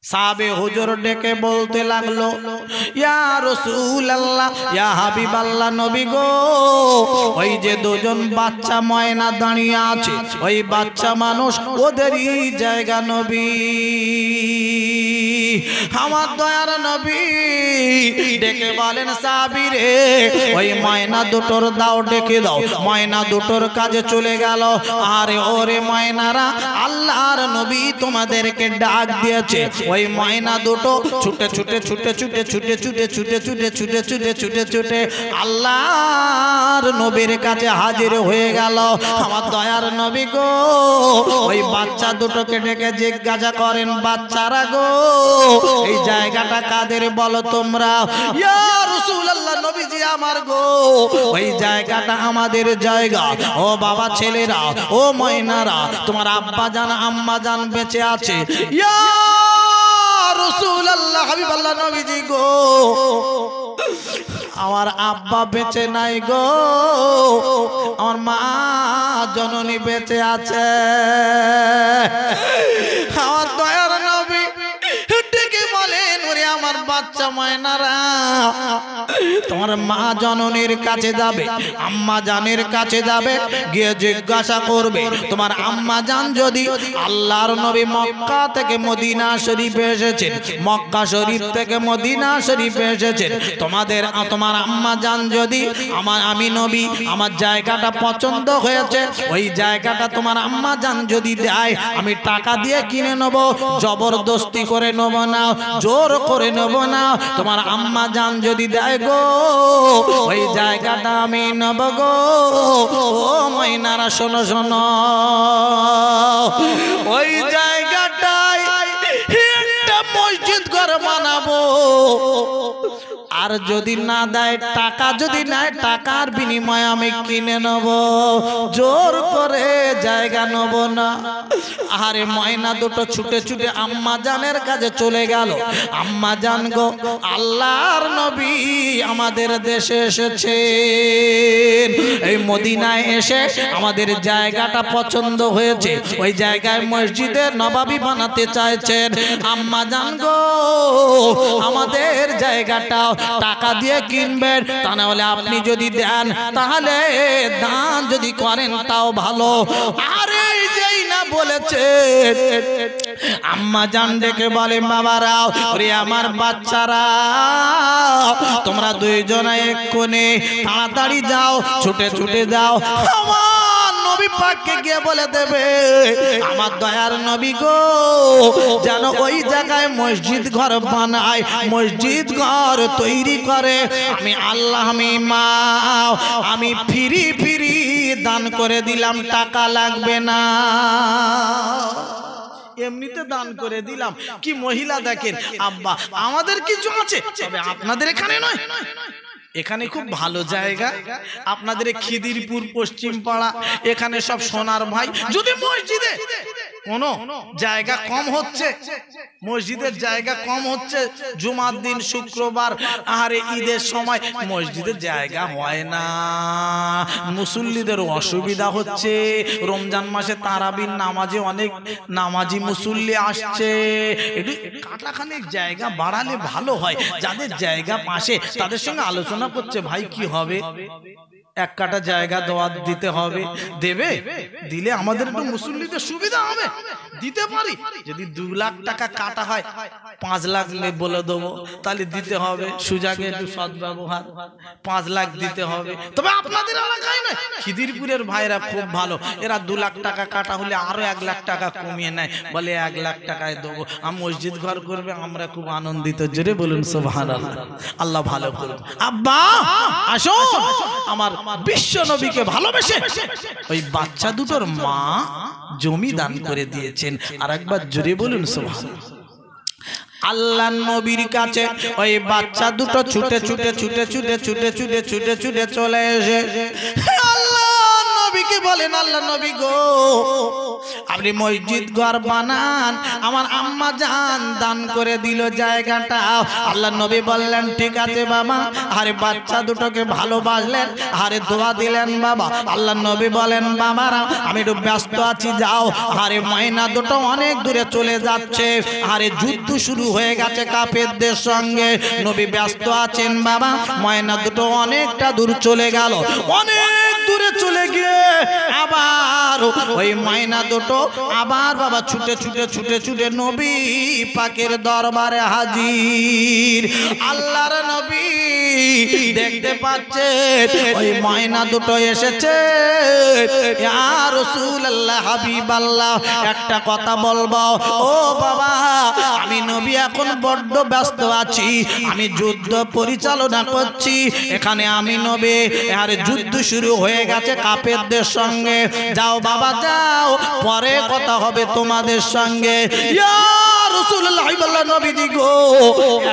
সাহাবে হুজুর ডেকে বলতে লাগলো, ইয়া রাসূলুল্লাহ, ইয়া হাবিবাল্লাহ, নবী গো, ওই যে দুজন বাচ্চা ময়না দাঁড়িয়ে আছে, ওই বাচ্চা মানুষ, ওদেরই জায়গা নবী। আমার দয়ার নবী ডেকে বলেন, সাহাবী রে, ওই ময়না দুটোর দাও, ডেকে দাও। ময়না দুটোর কাজে চলে গেল। আরে ওরে ময়নারা, আল্লাহর নবী তোমাদেরকে ডাক দিয়েছে। ওই ময়না দুটো ছুটে ছুটে ছুটে ছুটে ছুটে ছুটে ছুটে ছুটে ছুটে ছুটে ছুটে ছুটে আল্লাহর নবীর কাছে হাজির হয়ে গেল। আমার দয়ার নবী গো, ওই বাচ্চা দুটোকে ডেকে জিজ্ঞাসা করেন, বাচ্চারা গো, এই জায়গাটা কাদের বলো তোমরা? ইয়া রাসূলুল্লাহ, নবীজি আমার গো, ওই জায়গাটা আমাদের জায়গা। ও বাবা ছেলেরা, ও ময়নারা, তোমার আব্বা জান আম্মা জান বেঁচে আছে? ইয়া রাসূলুল্লাহ, হাবিবাল্লাহ, নবীজি গো, আমার আব্বা বেঁচে নাই গো, আমার মা জননী বেঁচে আছে। আমার দয়ার নবী ডেকে বলেন, ওরে আমার বাচ্চা ময়নারা, তোমার মা জননীর কাছে যাবে, আম্মা জানের কাছে যাবে, গিয়ে জিজ্ঞাসা করবে, তোমার আম্মা জান যদি আল্লাহর নবী মক্কা থেকে মদিনা শরীফে এসেছেন, মক্কা শরীফ থেকে মদিনা শরীফে এসেছেন, তোমার আম্মা জান যদি আমি নবী, আমার জায়গাটা পছন্দ হয়েছে, ওই জায়গাটা তোমার আম্মা জান যদি দেয়, আমি টাকা দিয়ে কিনে নেব, জবরদস্তি করে নেব না, জোর করে নেব না। তোমার আম্মা জান যদি দেয় গো, ওই জায়গাটা আমি নেব গো। ও ময়নারা শোনো শোনো, ওই জায়গাটায় একটা মসজিদ ঘর বানাবো, আর যদি না দেয়, টাকা যদি নেয়, টাকার বিনিময়ে আমি কিনে নেব, জোর করে জায়গা নেব না। আরে ময়না দুটো ছুটে ছুটে আম্মা জানের কাছে চলে গেল। আম্মা জান গো, আল্লাহর নবী আমাদের দেশে এসেছেন, এই মদিনায় এসে আমাদের জায়গাটা পছন্দ হয়েছে, ওই জায়গায় মসজিদে নবাবী বানাতে চাইছেন। আম্মা জান গো, আমাদের জায়গাটা টাকা দিয়ে কিনবেন, তা না হলে আপনি যদি দেন, তাহলে দান যদি করেন তাও ভালো। আরে যেই না বলেছে, আম্মা জান ডেকে বলে, বাবারা, ওরে আমার বাচ্চারা, তোমরা দুইজনে এক্ষুনি তাড়াতাড়ি যাও, ছুটে ছুটে যাও, আমার নবী পাককে গিয়ে বলে দেবে, আমার দয়ার নবী গো, যেন ওই জায়গায় মসজিদ ঘর বানায়, মসজিদ ঘর তৈরি করে। আমি আল্লাহ, আমি মা, আমি ফিরি ফিরি দান করে দিলাম, টাকা লাগবে না, এমনিতে দান করে দিলাম। কি মহিলা দেখেন, আব্বা আমাদের কিছু আছে, তবে আপনাদের এখানে নয়, এখানে খুব ভালো জায়গা, আপনাদের খিদিরপুর পশ্চিম পাড়া, এখানে সব সোনার ভাই। যদি মসজিদে কোনো জায়গা কম হচ্ছে, মসজিদের জায়গা কম হচ্ছে, জুমার দিন, শুক্রবার, আরে ঈদের সময় মসজিদের জায়গা হয় না, মুসল্লিদের অসুবিধা হচ্ছে, রমজান মাসে তারাবির নামাজে অনেক নামাজি মুসল্লি আসছে, একটু কাটাখানেক জায়গা বাড়ালে ভালো হয়। যাদের জায়গা পাশে, তাদের সঙ্গে আলোচনা করছে, ভাই কি হবে, এক কাটা জায়গা দেওয়া দিতে হবে, দেবে, দিলে আমাদের একটু মুসল্লিদের সুবিধা হবে, দিতে পারি। যদি 2 লাখ টাকা কাটা হয়, 5 লাখ বলে দেবো, তাহলে দিতে হবে, সুজাগে একটু সদ্ব্যবহার, 5 লাখ দিতে হবে। তবে আপনাদের এলাকায় নয়, খিদিরপুরের ভাইরা খুব ভালো, এরা 2 লাখ টাকা কাটা হলে আরো 1 লাখ টাকা কমিয়ে নেয়, বলে 1 লাখ টাকায় দেবো, মসজিদ ঘর করবে, আমরা খুব আনন্দিত। জোরে বলুন সুবহানাল্লাহ, আল্লাহ ভালো করুন। আব্বা আসো, আমার বিশ্ব নবীকে ভালোবেসে ওই বাচ্চা দুটোর মা জমি দান করে দিয়েছেন। আর একবার জোরে বলুন সুবহানাল্লাহ। আল্লাহ নবীর কাছে ওই বাচ্চা দুটো ছুটে ছুটে ছুটে ছুটে ছুটে ছুটে ছুটে ছুটে চলে এসে আল্লাহ নবীকে বলেন, আল্লাহ নবী গো, আপনি মসজিদ ঘর বানান। আমার আম্মা জান দান করে দিল জায়গাটা। আল্লাহ নবী বললেন ঠিক আছে বাবা। আরে বাচ্চা দুটোকে ভালোবাসলেন, আরে দোয়া দিলেন বাবা। আল্লাহ নবী বলেন বাবারা আমি একটু ব্যস্ত আছি, যাও। আরে ময়না দুটো অনেক দূরে চলে যাচ্ছে, আরে যুদ্ধ শুরু হয়ে গেছে কাফেরদের সঙ্গে। নবী ব্যস্ত আছেন বাবা। ময়না দুটো অনেকটা দূর চলে গেল, অনেক দূরে চলে গিয়ে আবার ওই ময়না দুটো আবার বাবা ছুটে ছুটে ছুটে ছুটে নবী পাকের দরবারে হাজির। আল্লাহর নবী দেখতে পাচ্ছে ওই ময়না দুটো এসেছে। ইয়া রাসূলুল্লাহ হাবিবাল্লাহ একটা কথা বলবো ও বাবা, আমি নবী এখন বড্ড ব্যস্ত আছি, আমি যুদ্ধ পরিচালনা করছি এখানে। আমি নবী আরে যুদ্ধ শুরু হয়ে গেছে কাফেরদের সঙ্গে, যাও বাবা যাও, পরে কথা হবে তোমাদের সঙ্গে। ইয়া রাসূলুল্লাহ বললেন নবীজি গো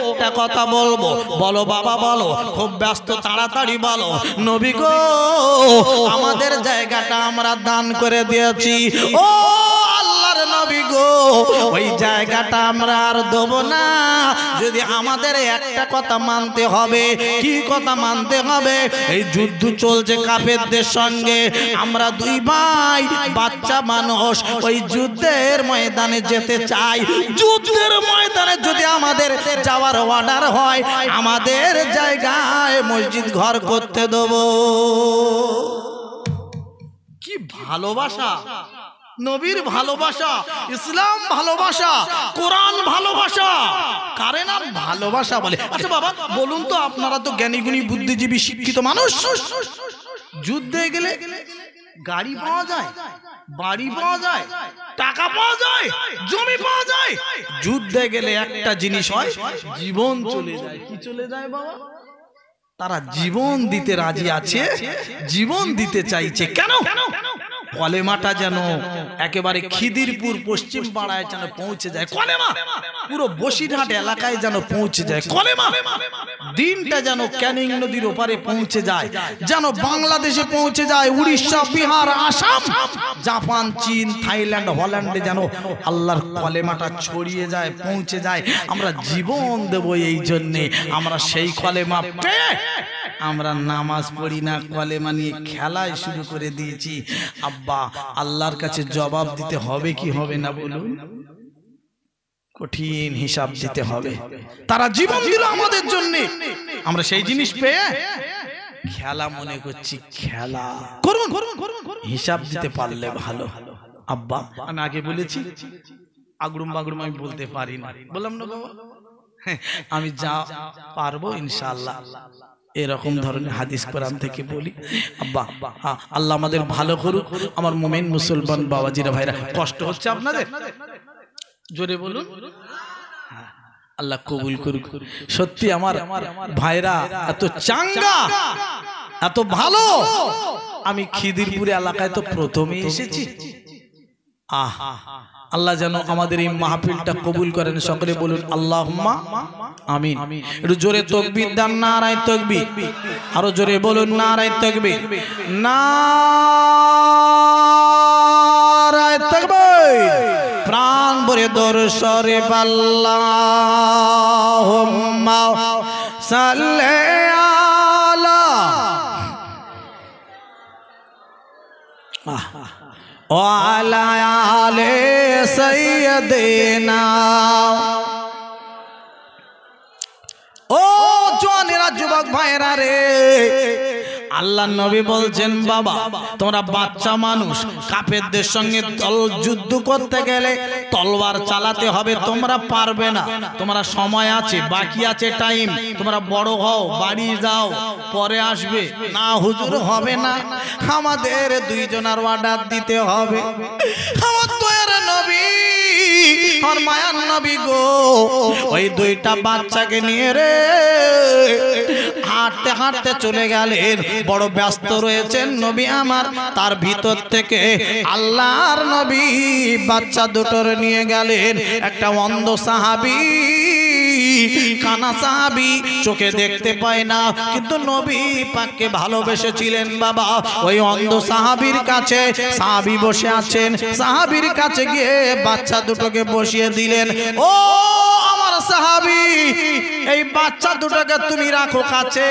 একটা কথা বলবো। বলো বাবা বলো, খুব ব্যস্ত তাড়াতাড়ি বলো। নবী গো আমাদের জায়গাটা আমরা দান করে দিয়েছি। ও আল্লাহর নবী গো ওই জায়গাটা আমরা আর দেব না, যদি আমাদের একটা কথা মানতে হবে। কি কথা মানতে হবে? এই যুদ্ধ চলছে কাফেরদের সঙ্গে, আমরা দুই ভাই বাচ্চা মানুষ ওই যুদ্ধের ময়দানে যেতে চাই। যুদ্ধের ময়দানে যদি আমাদের যাওয়ার অর্ডার হয়, আমাদের জায়গায় মসজিদ ঘর করতে দেব। কি ভালোবাসা, নবীর ভালোবাসা, ইসলাম ভালোবাসা, কোরআন ভালোবাসা, কারে নাম ভালোবাসা বলে। আচ্ছা বাবা বলুন তো, আপনারা তো জ্ঞানী গুণী বুদ্ধিজীবী শিক্ষিত মানুষ, যুদ্ধে গেলে গাড়ি পাওয়া যায়, বাড়ি পাওয়া যায়, টাকা পাওয়া যায়, জমি পাওয়া যায়, যুদ্ধে গেলে একটা জিনিস হয়, জীবন চলে যায়। কি চলে যায় বাবা? তারা জীবন দিতে রাজি আছে, জীবন দিতে চাইছে। কেন? কলেমাটা যেন একেবারে খিদিরপুর পশ্চিম পাড়ায় যেন পৌঁছে যায়, কলেমা পুরো বসিরহাট এলাকায় যেন পৌঁছে যায়, কলেমা দিনটা যেন ক্যানিং নদীর ওপারে পৌঁছে যায়, যেন বাংলাদেশে পৌঁছে যায়, উড়িষ্যা, বিহার, আসাম, জাপান, চীন, থাইল্যান্ড, হল্যান্ডে যেন আল্লাহর কলেমাটা ছড়িয়ে যায়, পৌঁছে যায়। আমরা জীবন দেব এই জন্যে। আমরা সেই কলেমা পেয়ে আমরা নামাজ পড়ি না, কলেমা নিয়ে খেলায় শুরু করে দিয়েছি। আব্বা আল্লাহর কাছে জবাব দিতে হবে কি হবে না বলুন? কঠিন হিসাব দিতে হবে। তারা জীবন দিল আমাদের জন্য, আমরা সেই জিনিস পেয়ে খেলা মনে করছি। খেলা করুন, হিসাব দিতে পারলে ভালো। আব্বা আমি আগে বলেছি আগড়ুম বাগড়ুম আমি বলতে পারি না, বললাম না বাবা, আমি যা পারবো ইনশাআল্লাহ এরকম ধরনের হাদিস কোরআন থেকে বলি। আব্বা আল্লাহ আমাদের ভালো করুক। আমার মুমিন মুসলমান বাবাজিরা ভাইরা, কষ্ট হচ্ছে আপনাদের? জোরে বলুন। আল্লাহ কবুল করুক। সত্যি আমার ভাইরা এত চাঙ্গা, এত ভালো। আমি খিদিরপুর এলাকায় তো প্রথমে এসেছি। আল্লাহ যেন আমাদের এই মাহফিলটা কবুল করেন। সকলে বলুন আল্লাহুম্মা আমিন। একটু জোরে তাকবীর দেন, নারায়ে তাকবীর। আরো জোরে বলুন নারায়ে তাকবীর, নারায়ে তাকবীর। প্রাণ ভরে দরুদ শরীফ আল্লাহুম্মা সাল্লি আলা ওয়ালা আলে সাইয়্যিদিনা। ও জওয়ানেরা, যুবক ভাইরা রে, আল্লাহ নবী বলছেন বাবা তোমরা বাচ্চা মানুষ, কাফেরদের সঙ্গে যুদ্ধ করতে গেলে তলোয়ার চালাতে হবে, তোমরা পারবে না, তোমরা সময় আছে, বাকি আছে টাইম, তোমরা বড় হও, বাড়ি যাও, পরে আসবে। না হুজুর হবে না, আমাদের দুইজনের অর্ডার দিতে হবে। আমার দয়ার নবী আর মায়ার নবী গো ওই দুইটা বাচ্চাকে নিয়ে রে হাঁটতে হাঁটতে চলে গেলেন। বড় ব্যস্ত রয়েছেন নবী আমার, তার ভিতর থেকে আল্লাহর নবী বাচ্চা দুটোর নিয়ে গেলেন। একটা অন্ধ সাহাবী কানা সাহাবী চোখে দেখতে পায় না, কিন্তু নবী পাককে ভালোবেসেছিলেন বাবা। ওই অন্ধ সাহাবীর কাছে সাহাবী বসে আছেন, সাহাবীর কাছে গিয়ে বাচ্চা দুটোকে বসিয়ে দিলেন। ও আমার সাহাবী, এই বাচ্চা দুটোকে তুমি রাখো কাছে,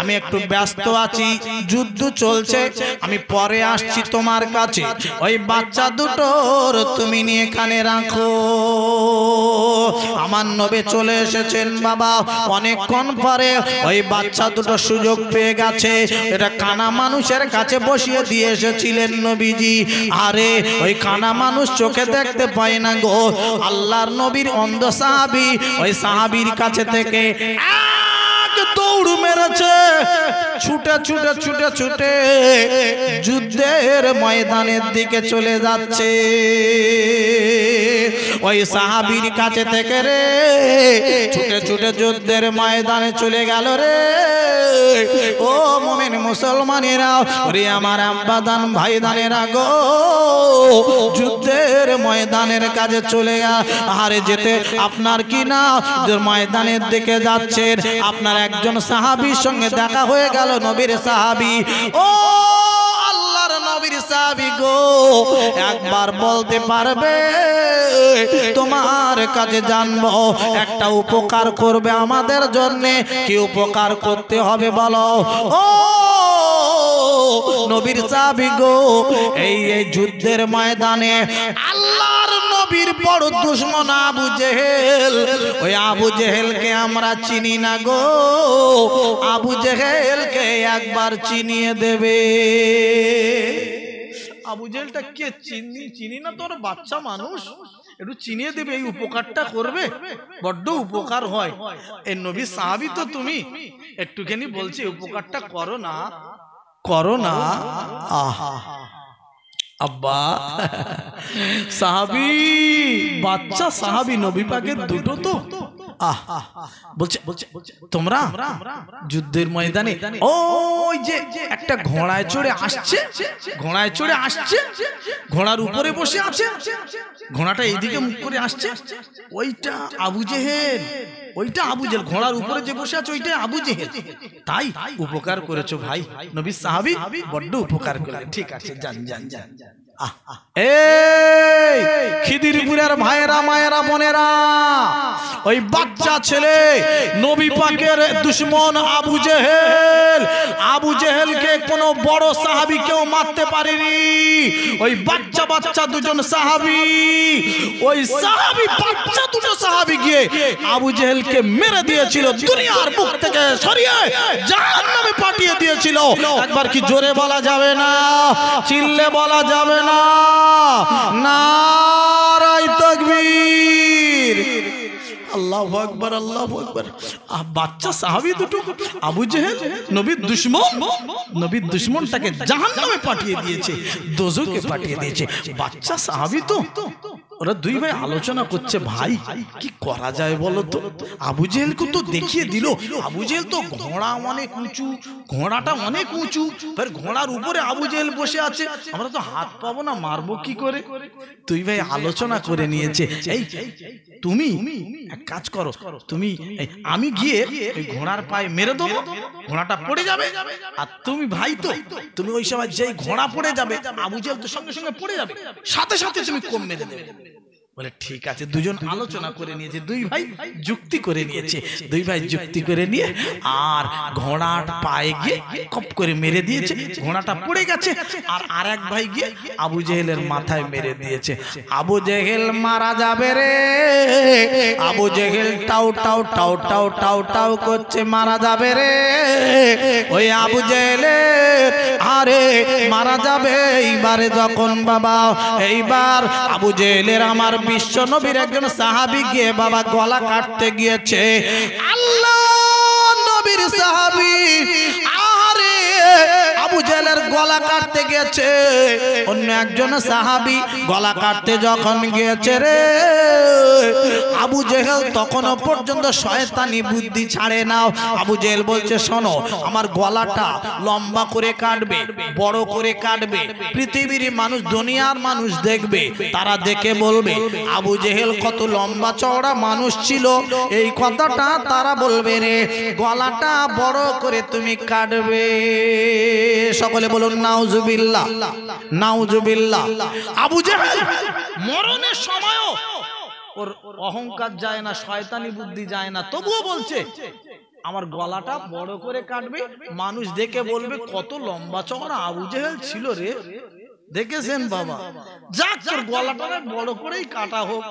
আমি একটু ব্যস্ত আছি, যুদ্ধ চলছে, আমি পরে আসছি তোমার কাছে। ওই বাচ্চা দুটোর তুমি নিয়ে এখানে রাখো। আমার নবী চলে এসেছেন বাবা। অনেকক্ষণ পরে ওই বাচ্চা দুটো সুযোগ পেয়ে গেছে, এটা কানা মানুষের কাছে বসিয়ে দিয়ে এসেছিলেন নবীজি। আরে ওই কানা মানুষ চোখে দেখতে পায় না গো, আল্লাহর নবীর অন্ধ সাহাবী ওই সাহাবীর কাছে থেকে দৌড় মেরেছে, ছুটে ছুটে ছুটে ছুটে যুদ্ধের ময়দানের দিকে চলে যাচ্ছে। ওই সাহাবীর কাছে থেকে রে ছুটে ছুটে যুদ্ধের ময়দানে চলে গেল রে। ও মুমিন মুসলমানেরা, ওরে আমার আব্বাদান ভাইদানেরা গো, যুদ্ধের ময়দানের কাছে চলে আরে যেতে আপনার কি না ময়দানের দিকে যাচ্ছেন, আপনার একজন সাহাবীর সঙ্গে দেখা হয়ে গেল, নবীর সাহাবী। ও আল্লাহর নবীর সাহাবী গো, একবার বলতে পারবে তোমার কাছে জানবো, একটা উপকার করবে আমাদের জন্য, কি উপকার করতে হবে বলো? ও নবীর সাহাবী গো, এই যুদ্ধের ময়দানে আল্লাহর নবীর বড় দুশমন আবু জেহেল, ওই আবু জেহেলকে আমরা চিনি না গো, আবু জেহেলকে একবার চিনিয়ে দেবে। আবু জেহেলটা কে চিনি না, তোর বাচ্চা মানুষ, একটু চিনিয়ে দেবে, এই উপকারটা করবে, বড্ড উপকার হয়। এই নবী সাহাবী তো তুমি, একটুখানি বলছি উপকারটা করো না, করো না। আহা আব্বা সাহাবী, বাচ্চা সাহাবী, নবী পাকের দুটো তো। বলছে তোমরা যুদ্ধের ময়দানে ওই যে একটা ঘোড়ায় চড়ে আসছে, ঘোড়ায় চড়ে আসছে, ঘোড়ার উপরে বসে আছে, ঘোড়াটা এইদিকে মুখ করে আসছে, ওইটা আবু জেহেল, ওইটা আবু জেহেল, ঘোড়ার উপরে যে বসে আছে ওইটা আবু জেহেল। তাই উপকার করেছো ভাই, নবী সাহাবী বড্ড উপকার করলেন। ঠিক আছে, যান যান যান। এই খিদিরপুরের ভাইয়েরা মায়েরা বোনেরা, ওই বাচ্চা ছেলে নবী পাকের দুশমন আবু জেহেল, আবু জেহেলকে কোনো বড় সাহাবী কেউ মারতে পারেনি। ওই বাচ্চা বাচ্চা দুজন সাহাবী, ওই সাহাবী বাচ্চা দুটো সাহাবী গিয়ে আবু জেহেলকে মেরে দিয়েছিল, দুনিয়ার বুক থেকে সরিয়ে জাহান্নামে পাঠিয়ে দিয়েছিল। একবার কি জোরে বলা যাবে না, চিল্লে বলা যাবে না? নারায়ে তাকবীর, আল্লাহু আকবার, আল্লাহু আকবার। বাচ্চা সাহাবী দুটো আবু জেহেল নবীর দুশমন, নবীর দুশমনটাকে জাহান্নামে পাঠিয়ে দিয়েছে, দোজখে পাঠিয়ে দিয়েছে। বাচ্চা সাহাবী তো, ওরা দুই ভাই আলোচনা করছে, ভাই কি করা যায় বলো তো? আবু জেহেলকে তো দেখিয়ে দিল, আবু জেহেল তো ঘোড়া অনেক উঁচু, ঘোড়াটা অনেক উঁচু, ঘোড়ার উপরে আবু জেহেল বসে আছে, আমরা তো হাত পাবো না, মারবো কি করে? দুই ভাই আলোচনা করে নিয়েছে, এই তুমি এক কাজ করো, তুমি আমি গিয়ে ওই ঘোড়ার পায়ে মেরে দেবো, ঘোড়াটা পড়ে যাবে, আর তুমি ভাই তো, তুমি ওই সময় যেই ঘোড়া পড়ে যাবে আবু জেহেল তো সঙ্গে সঙ্গে পড়ে যাবে, সাথে সাথে তুমি কোপ মেরে দেবে। বলে ঠিক আছে, দুজন আলোচনা করে নিয়েছে, দুই ভাই যুক্তি করে নিয়েছে, দুই ভাই যুক্তি করে নিয়ে আর ঘোড়ার পায়ে গিয়ে কপ করে মেরে দিয়েছে, ঘোড়াটা পড়ে গেছে, আর আরেক ভাই গিয়ে আবু জেহেলের মাথায় মেরে দিয়েছে। আবু জেহেল মারা যাবে রে, Abu Jahl tau tau tau tau tau tau করছে, মারা যাবে রে। ওই আবু জেহেলের আরে মারা যাবে এইবারে যখন বাবা, এইবার আবু জেহেলের আমার বিশ্ব নবীর একজন সাহাবী গিয়ে বাবা গলা কাটতে গিয়েছে, আল্লাহ নবীর সাহাবী আরে আবু জেহেলের গলা কাটতে গিয়েছে, অন্য একজন সাহাবী গলা কাটতে যখন গিয়েছে রে, আবু আবু জেহেল তখনও পর্যন্ত শয়তানি বুদ্ধি ছাড়ে নাও। আবু জেহেল বলছে শোনো, আমার গলাটা লম্বা করে কাটবে, বড় করে কাটবে, পৃথিবীর মানুষ, দুনিয়ার মানুষ দেখবে, তারা দেখে বলবে আবু জেহেল কত লম্বা চওড়া মানুষ ছিল। এই কথাটা তারা বলবে রে, গলাটা বড় করে তুমি কাটবে। সকলে বলুন নাউজুবিল্লাহ, নাউজুবিল্লাহ। আবু জেহেল মরণের সময়ও ওর অহংকার যায় না, শয়তানি বুদ্ধি যায় না, তবুও বলছে আমার গলাটা বড় করে কাটবে, মানুষ দেখে বলবে কত লম্বা চওড়া আবু জেহেল ছিল রে। দেখেছেন বাবা, যাক তোর গলাটা বড় করেই কাটা হোক।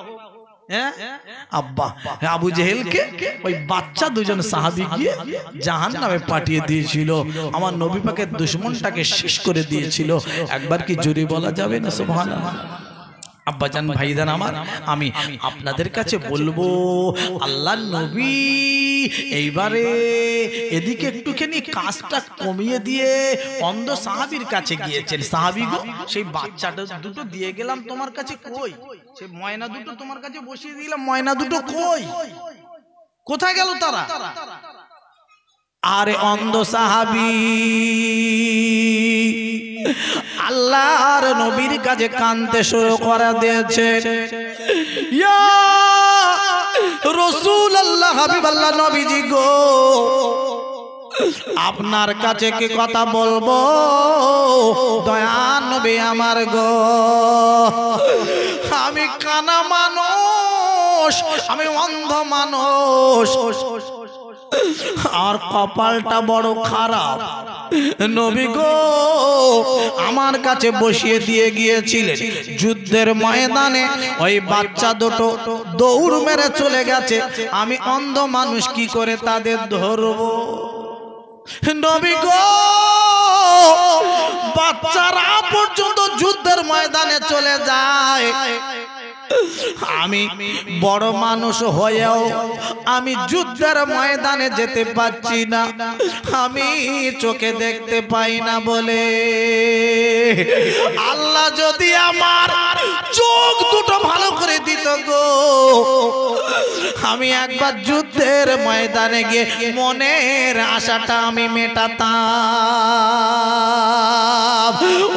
আব্বা আবু জেহেলকে ওই বাচ্চা দুজন সাহাবী গিয়ে জাহান্নামে পাঠিয়ে দিয়েছিল। আমার নবী পাকের দুশমনটাকে শেষ করে দিয়েছিল। একবার কি জোরে বলা যাবে না সুবহানাল্লাহ? আব্বাজান ভাইজান আমার, আমি আপনাদের কাছে বলবো আল্লাহর নবী এইবারে এদিকে একটুখানি কাজটা কমিয়ে দিয়ে অন্ধ সাহাবীর কাছে গিয়েছেন। সাহাবী গো, সেই বাচ্চাটা দুটো দিয়ে গেলাম তোমার কাছে, কই? সেই ময়না দুটো তোমার কাছে বসিয়ে দিলাম, ময়না দুটো কই? কোথায় গেল তারা? আরে অন্ধ সাহাবী আল্লাহর নবীর কাছে কাঁদতে শুরু করে দিয়েছে। ইয়া রাসূলুল্লাহ, হাবিবাল্লাহ, নবীজি গো, আপনার কাছে কি কথা বলবো? দয়ার নবী আমার গো, আমি কানা মানুষ, আমি অন্ধ মানুষ, আর কপালটা বড় খারাপ। নবী গো, আমার কাছে বসিয়ে দিয়ে গিয়েছিলেন যুদ্ধের ময়দানে, ওই বাচ্চা দুটো দৌড় মেরে চলে গেছে, আমি অন্ধ মানুষ কি করে তাদের ধরবো? নবী গো, বাচ্চারা পর্যন্ত যুদ্ধের ময়দানে চলে যায়, আমি বড় মানুষ হয়েও আমি যুদ্ধের ময়দানে যেতে পারছি না, আমি চোখে দেখতে পাই না বলে। আল্লাহ যদি আমার চোখ দুটো ভালো করে দিত গো, আমি একবার যুদ্ধের ময়দানে গিয়ে মনের আশাটা আমি মেটাতাম।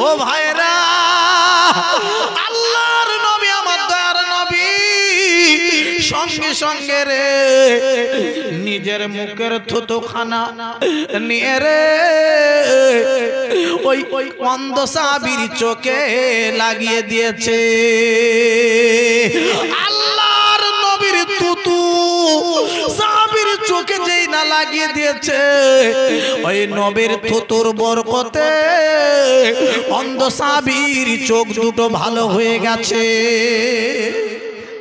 ও ভাইরা, আল্লাহর নবী, আমার দয়ার নবী, সঙ্গে সঙ্গে রে নিজের মুখের থুতুখানা নিয়ে রে ওই অন্ধ সাহাবীর চোখে লাগিয়ে দিয়েছে। আল্লাহর নবীর থুতু সাহাবীর চোখে যেই না লাগিয়ে দিয়েছে, ওই নবীর থুতুর বরকতে অন্ধ সাহাবীর চোখ দুটো ভালো হয়ে গেছে।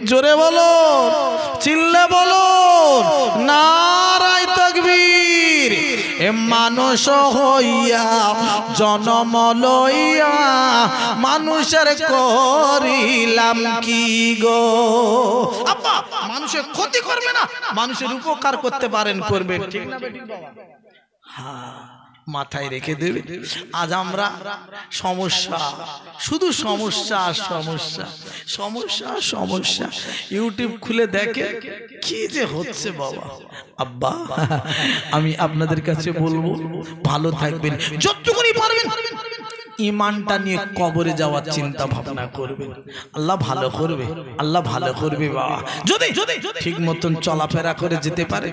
জোরে বলো, চিল্লে বলো, নারায়ে তাকবীর। এ মানুষ হইয়া জন্ম লইয়া মানুষের করিলাম কি গো? আব্বা, মানুষের ক্ষতি করবে না, মানুষের উপকার করতে পারেন, করবে, ঠিক না বেটি বাবা? হ্যাঁ, মাথায় রেখে দেবে। আজ আমরা সমস্যা, শুধু সমস্যা আর সমস্যা, সমস্যা সমস্যা। ইউটিউব খুলে দেখে কি যে হচ্ছে বাবা। আব্বা, আমি আপনাদের কাছে বলবো ভালো থাকবেন, যতটুকুনি পারবেন ইমানটা নিয়ে কবরে যাওয়ার চিন্তা ভাবনা করবে, আল্লাহ ভালো করবে, আল্লাহ ভালো করবে বাবা। যদি ঠিক মতন চলাফেরা করে যেতে পারে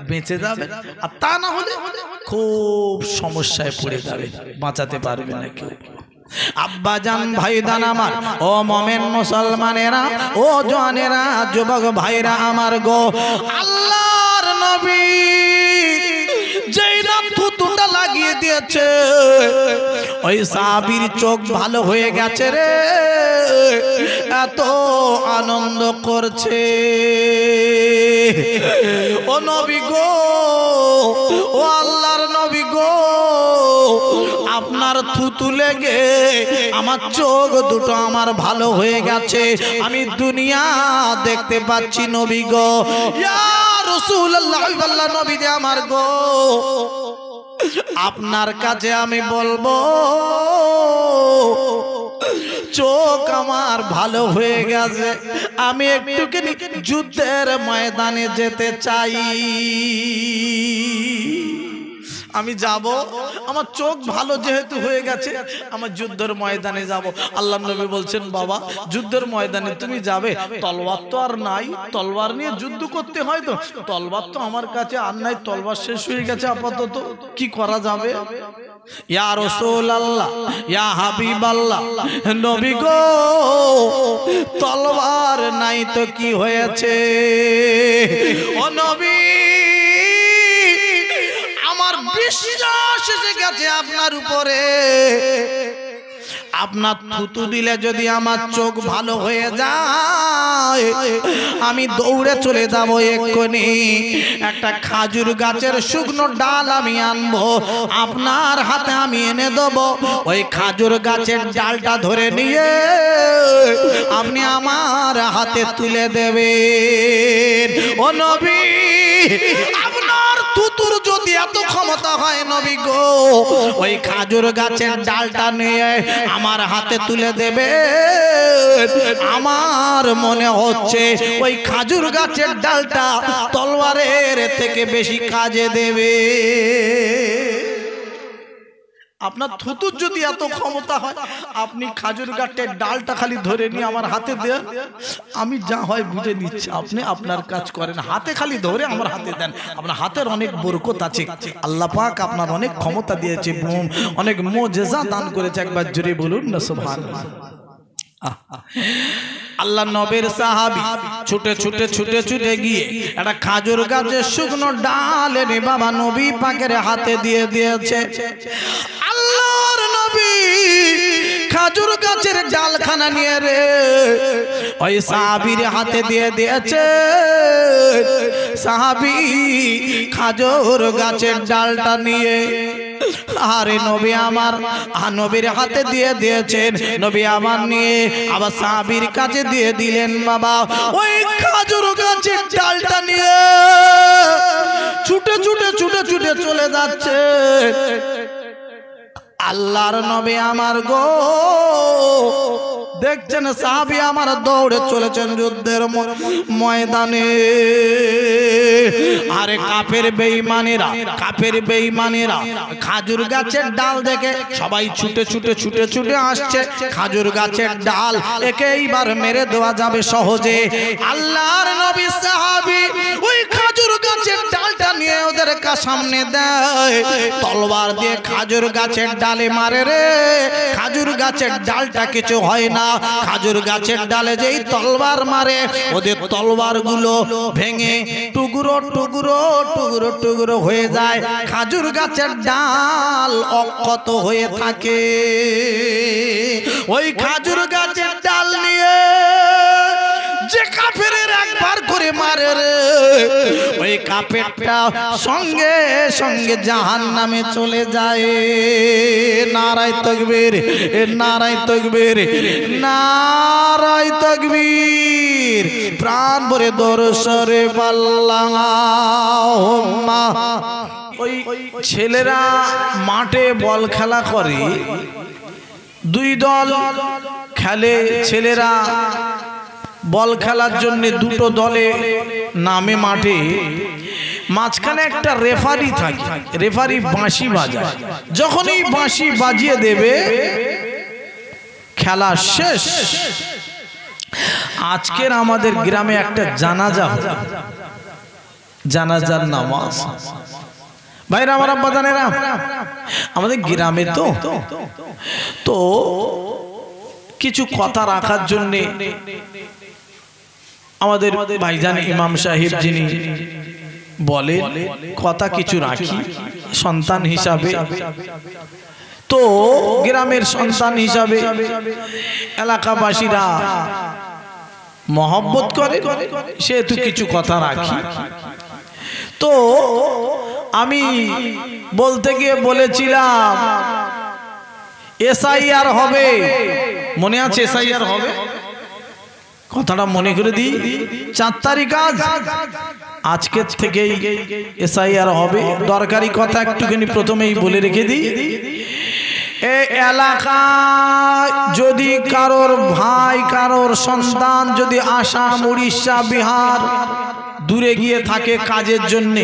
বেঁচে যাবে, আর তা না হলে খুব সমস্যায় পড়ে যাবে, বাঁচাতে পারবে না কেউ। আব্বা জান, ভাইদান আমার, ও মোমেন মুসলমানেরা, ও জওয়ানেরা, যুবক ভাইরা আমার গো, আল্লাহর নবী যেই না থুতুটা লাগিয়ে দিয়েছে, ওই সাহাবীর চোখ ভালো হয়ে গেছে রে, এত আনন্দ করছে। ও নবী গো, ও আল্লাহর নবী গো, আপনার থুতু লেগে আমার চোখ দুটো আমার ভালো হয়ে গেছে, আমি দুনিয়া দেখতে পাচ্ছি নবী গো। ইয়া রাসূলুল্লাহ, আল্লাহ নবী যে আমার গো, আপনার কাছে আমি বলবো চোখ আমার ভালো হয়ে গেছে, আমি একটুখানি যুদ্ধের ময়দানে যেতে চাই। আমি যাব, আমার চোখ ভালো যেহেতু হয়ে গেছে, আমার যুদ্ধের ময়দানে যাব। আল্লাহ নবী বলছেন, বাবা যুদ্ধের ময়দানে তুমি যাবে, তলওয়ার তো আর নাই, তলওয়ার নিয়ে যুদ্ধ করতে হয় তো, তলওয়ার তো আমার কাছে আর নাই, তলওয়ার শেষ হয়ে গেছে আপাতত, কি করা যাবে? ইয়া রাসূলুল্লাহ, ইয়া হাবিবাল্লাহ, নবী গো তলওয়ার নাই তো কি হয়েছে? ও নবী, আমার বিশ্বাস এসে গেছে আপনার উপরে, আপনার থুতু দিলে যদি আমার চোখ ভালো হয়ে যায়, আমি দৌড়ে চলে যাবো এক্ষুনি, একটা খাজুর গাছের শুকনো ডাল আমি আনবো, আপনার হাতে আমি এনে দেবো, ওই খাজুর গাছের ডালটা ধরে নিয়ে আপনি আমার হাতে তুলে দেবেন। ও নবী, আপনার থুতুর যদি এত ক্ষমতা হয় নবী গো, ওই খাজুর গাছের ডালটা নিয়ে আমার হাতে তুলে দেবে, আমার মনে হচ্ছে ওই খাজুর গাছের ডালটা তলোয়ারের থেকে বেশি কাজে দেবে। আপনার থুতুর যদি এত ক্ষমতা হয়, আপনি খাজুর গাছের ডালটা খালি ধরে নিয়ে আমার হাতে দেন, আমি যা হয় বুঝে নিচ্ছি, আপনি আপনার কাজ করেন, হাতে খালি ধরে আমার হাতে দেন। আপনার হাতের অনেক বরকত আছে, আল্লাহ পাক আপনার অনেক ক্ষমতা দিয়েছে, অনেক মুজিজা দান করেছে, একবার জোরে বলুন না সুবহানাল্লাহ। আল্লাহ নবীর সাহাবী ছুটে ছুটে ছুটে ছুটে গিয়ে একটা খাজুর গাছের শুকনো ডাল এনে বাবা নবী পাকের হাতে দিয়ে দিয়েছে। আল্লাহর নবী খাজুর গাছের ডালখানা নিয়ে রে ওই সাহাবীর হাতে দিয়ে দিয়েছে। সাহাবী খাজুর গাছের ডালটা নিয়ে আরে নবী আমার নবীর হাতে দিয়ে দিয়েছেন, নবী আমার নিয়ে আবার সাহাবীর কাছে দিয়ে দিলেন। বাবা ওই খাজুর গাছের ডালটা নিয়ে ছুটে ছুটে ছুটে ছুটে চলে যাচ্ছে আল্লাহর নবী আমার গো। দেখছেন সাহাবী আমার দৌড়ে চলেছেন যুদ্ধের ময়দানে। আরে কাফের বেঈমানেরা খাজুর গাছের ডাল দেখে সবাই ছুটে ছুটে ছুটে ছুটে আসছে। খাজুর গাছের ডাল একে এইবার মেরে দেওয়া যাবে সহজে। আল্লাহর নবী সাহাবী ওই খাজুর গাছের ডালটা নিয়ে ওদের সামনে দেয়, তলোয়ার দিয়ে খাজুর গাছের ডালে মারে রে। খাজুর গাছের ডালটা কিছু হয় না, খাজুর গাছের ডালে যেই তলোয়ার মারে ওদের তলোয়ার গুলো ভেঙে টুকরো টুকরো টুকরো টুকরো হয়ে যায়। খাজুর গাছের ডাল অক্ষত হয়ে থাকে। ওই খাজুর গাছের ডাল নিয়ে যে কাফের একবার করে মারে রে, ওই কাফেরটা সঙ্গে সঙ্গে জাহান্নামে চলে যায়। নারায়ে তাকবীর, নারায়ে তাকবীর, নারায়ে তাকবীর। প্রাণ ভরে দরসরে আল্লাহুম্মা। ওই ছেলেরা মাঠে বল খেলা করে, দুই দল খেলে। ছেলেরা বল খেলার জন্য দুটো দলে নামে মাঠে, মাঝখানে একটা রেফারি থাকে। রেফারি বাঁশি বাজায়, যখনই বাঁশি বাজিয়ে দেবে খেলা শেষ। আজকের আমাদের গ্রামে একটা জানাজা হলো, জানাজার নামাজ। ভাইরা আমার আব্বা জানেরা, আমাদের গ্রামে তো কিছু কথা রাখার জন্য আমাদের ভাইজান ইমাম সাহেব যিনি বলেন কথা কিছু রাখি সন্তান হিসাবে। তো গ্রামের সন্তান হিসাবে এলাকাবাসীরা মহব্বত করে, সেহেতু কিছু কথা রাখি। তো আমি বলতে গিয়ে বলেছিলাম এসআইআর হবে, মনে আছে এসআইআর হবে? কথাটা মনে করে দিই, 4 তারিখ আজকের থেকেই এসআইআর হবে। দরকারি কথা একটুখানি প্রথমেই বলে রেখে দিই, এই এলাকায় যদি কারোর ভাই কারোর সন্তান যদি আসাম উড়িষ্যা বিহার দূরে গিয়ে থাকে কাজের জন্য,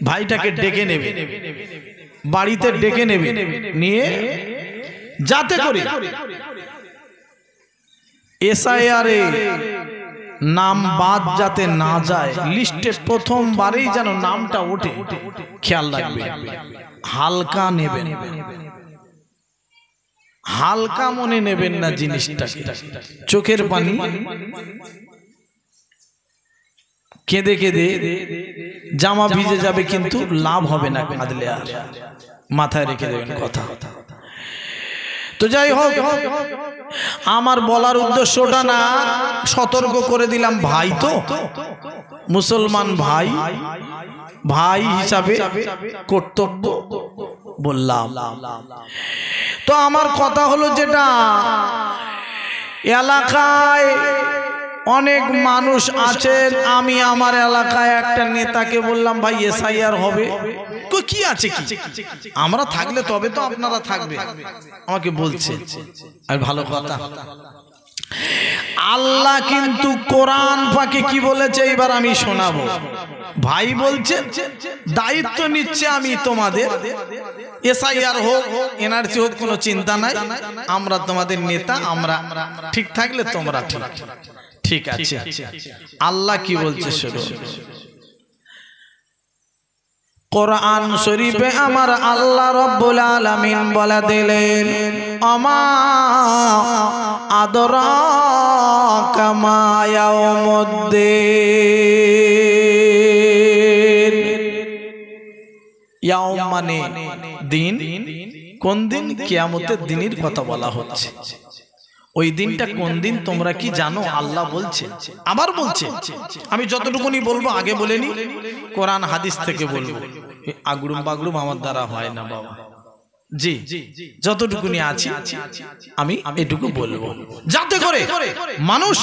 ভাইটাকে ডেকে নেবে, বাড়িতে ডেকে নেবে, নিয়ে যাতে করে এসআইআর এ নাম বাদ যাতে না যায়, লিস্টে প্রথমবারেই যেন নামটা ওঠে, খেয়াল রাখবে। হালকা নেবেন, হালকা মনে নেবেন না জিনিসটাকে। চোখের পানি কেঁদে কেঁদে জামা ভিজে যাবে, কিন্তু লাভ হবে না কাঁদলে। আর মাথায় রেখে দেবেন কথা। তো যাই হোক, আমার বলার উদ্দেশ্যটা না, সতর্ক করে দিলাম। ভাই তো মুসলমান ভাই, ভাই হিসাবে কর্তব্য বললাম। তো আমার কথা হলো যেটা, এলাকায় অনেক মানুষ আছেন। আমি আমার এলাকায় একটা নেতাকে বললাম, ভাই এসআইআর হবে, কি আছে কি, আমরা থাকলে তবে তো আপনারা থাকবে। আমাকে বলছে, আর ভালো কথা, আল্লাহ কিন্তু কোরআন পাকে কি বলেছে এবার আমি শোনাবো। ভাই বলছে দায়িত্ব নিচ্ছে আমি তোমাদের, এসআইআর হোক এনআরসি হোক কোনো চিন্তা নাই, আমরা তোমাদের নেতা, আমরা ঠিক থাকলে তোমরা ঠিক। ঠিক আছে, আল্লাহ কি বলছে শুনো। কোরআন শরীফে আমার আল্লাহ রাব্বুল আলামিন বলে দিলেন, আমা আদরাকা মা ইয়াউমুদ্দিন। ইয়াউম মানে দিন, কোন দিন? কিয়ামতের দিনের কথা বলা হচ্ছে। ওই দিনটা কোন দিন তোমরা কি জানো? আল্লাহ বলছে, আবার বলছে। আমি যতটুকুনি বলবো আগে বলেনি, কোরআন হাদিস থেকে বলবো। আগুরুম বাগরুম আমার দ্বারা হয় না বাবা, জি যতটুকুনি আছি আমি এটুকু বলবো, যাতে করে মানুষ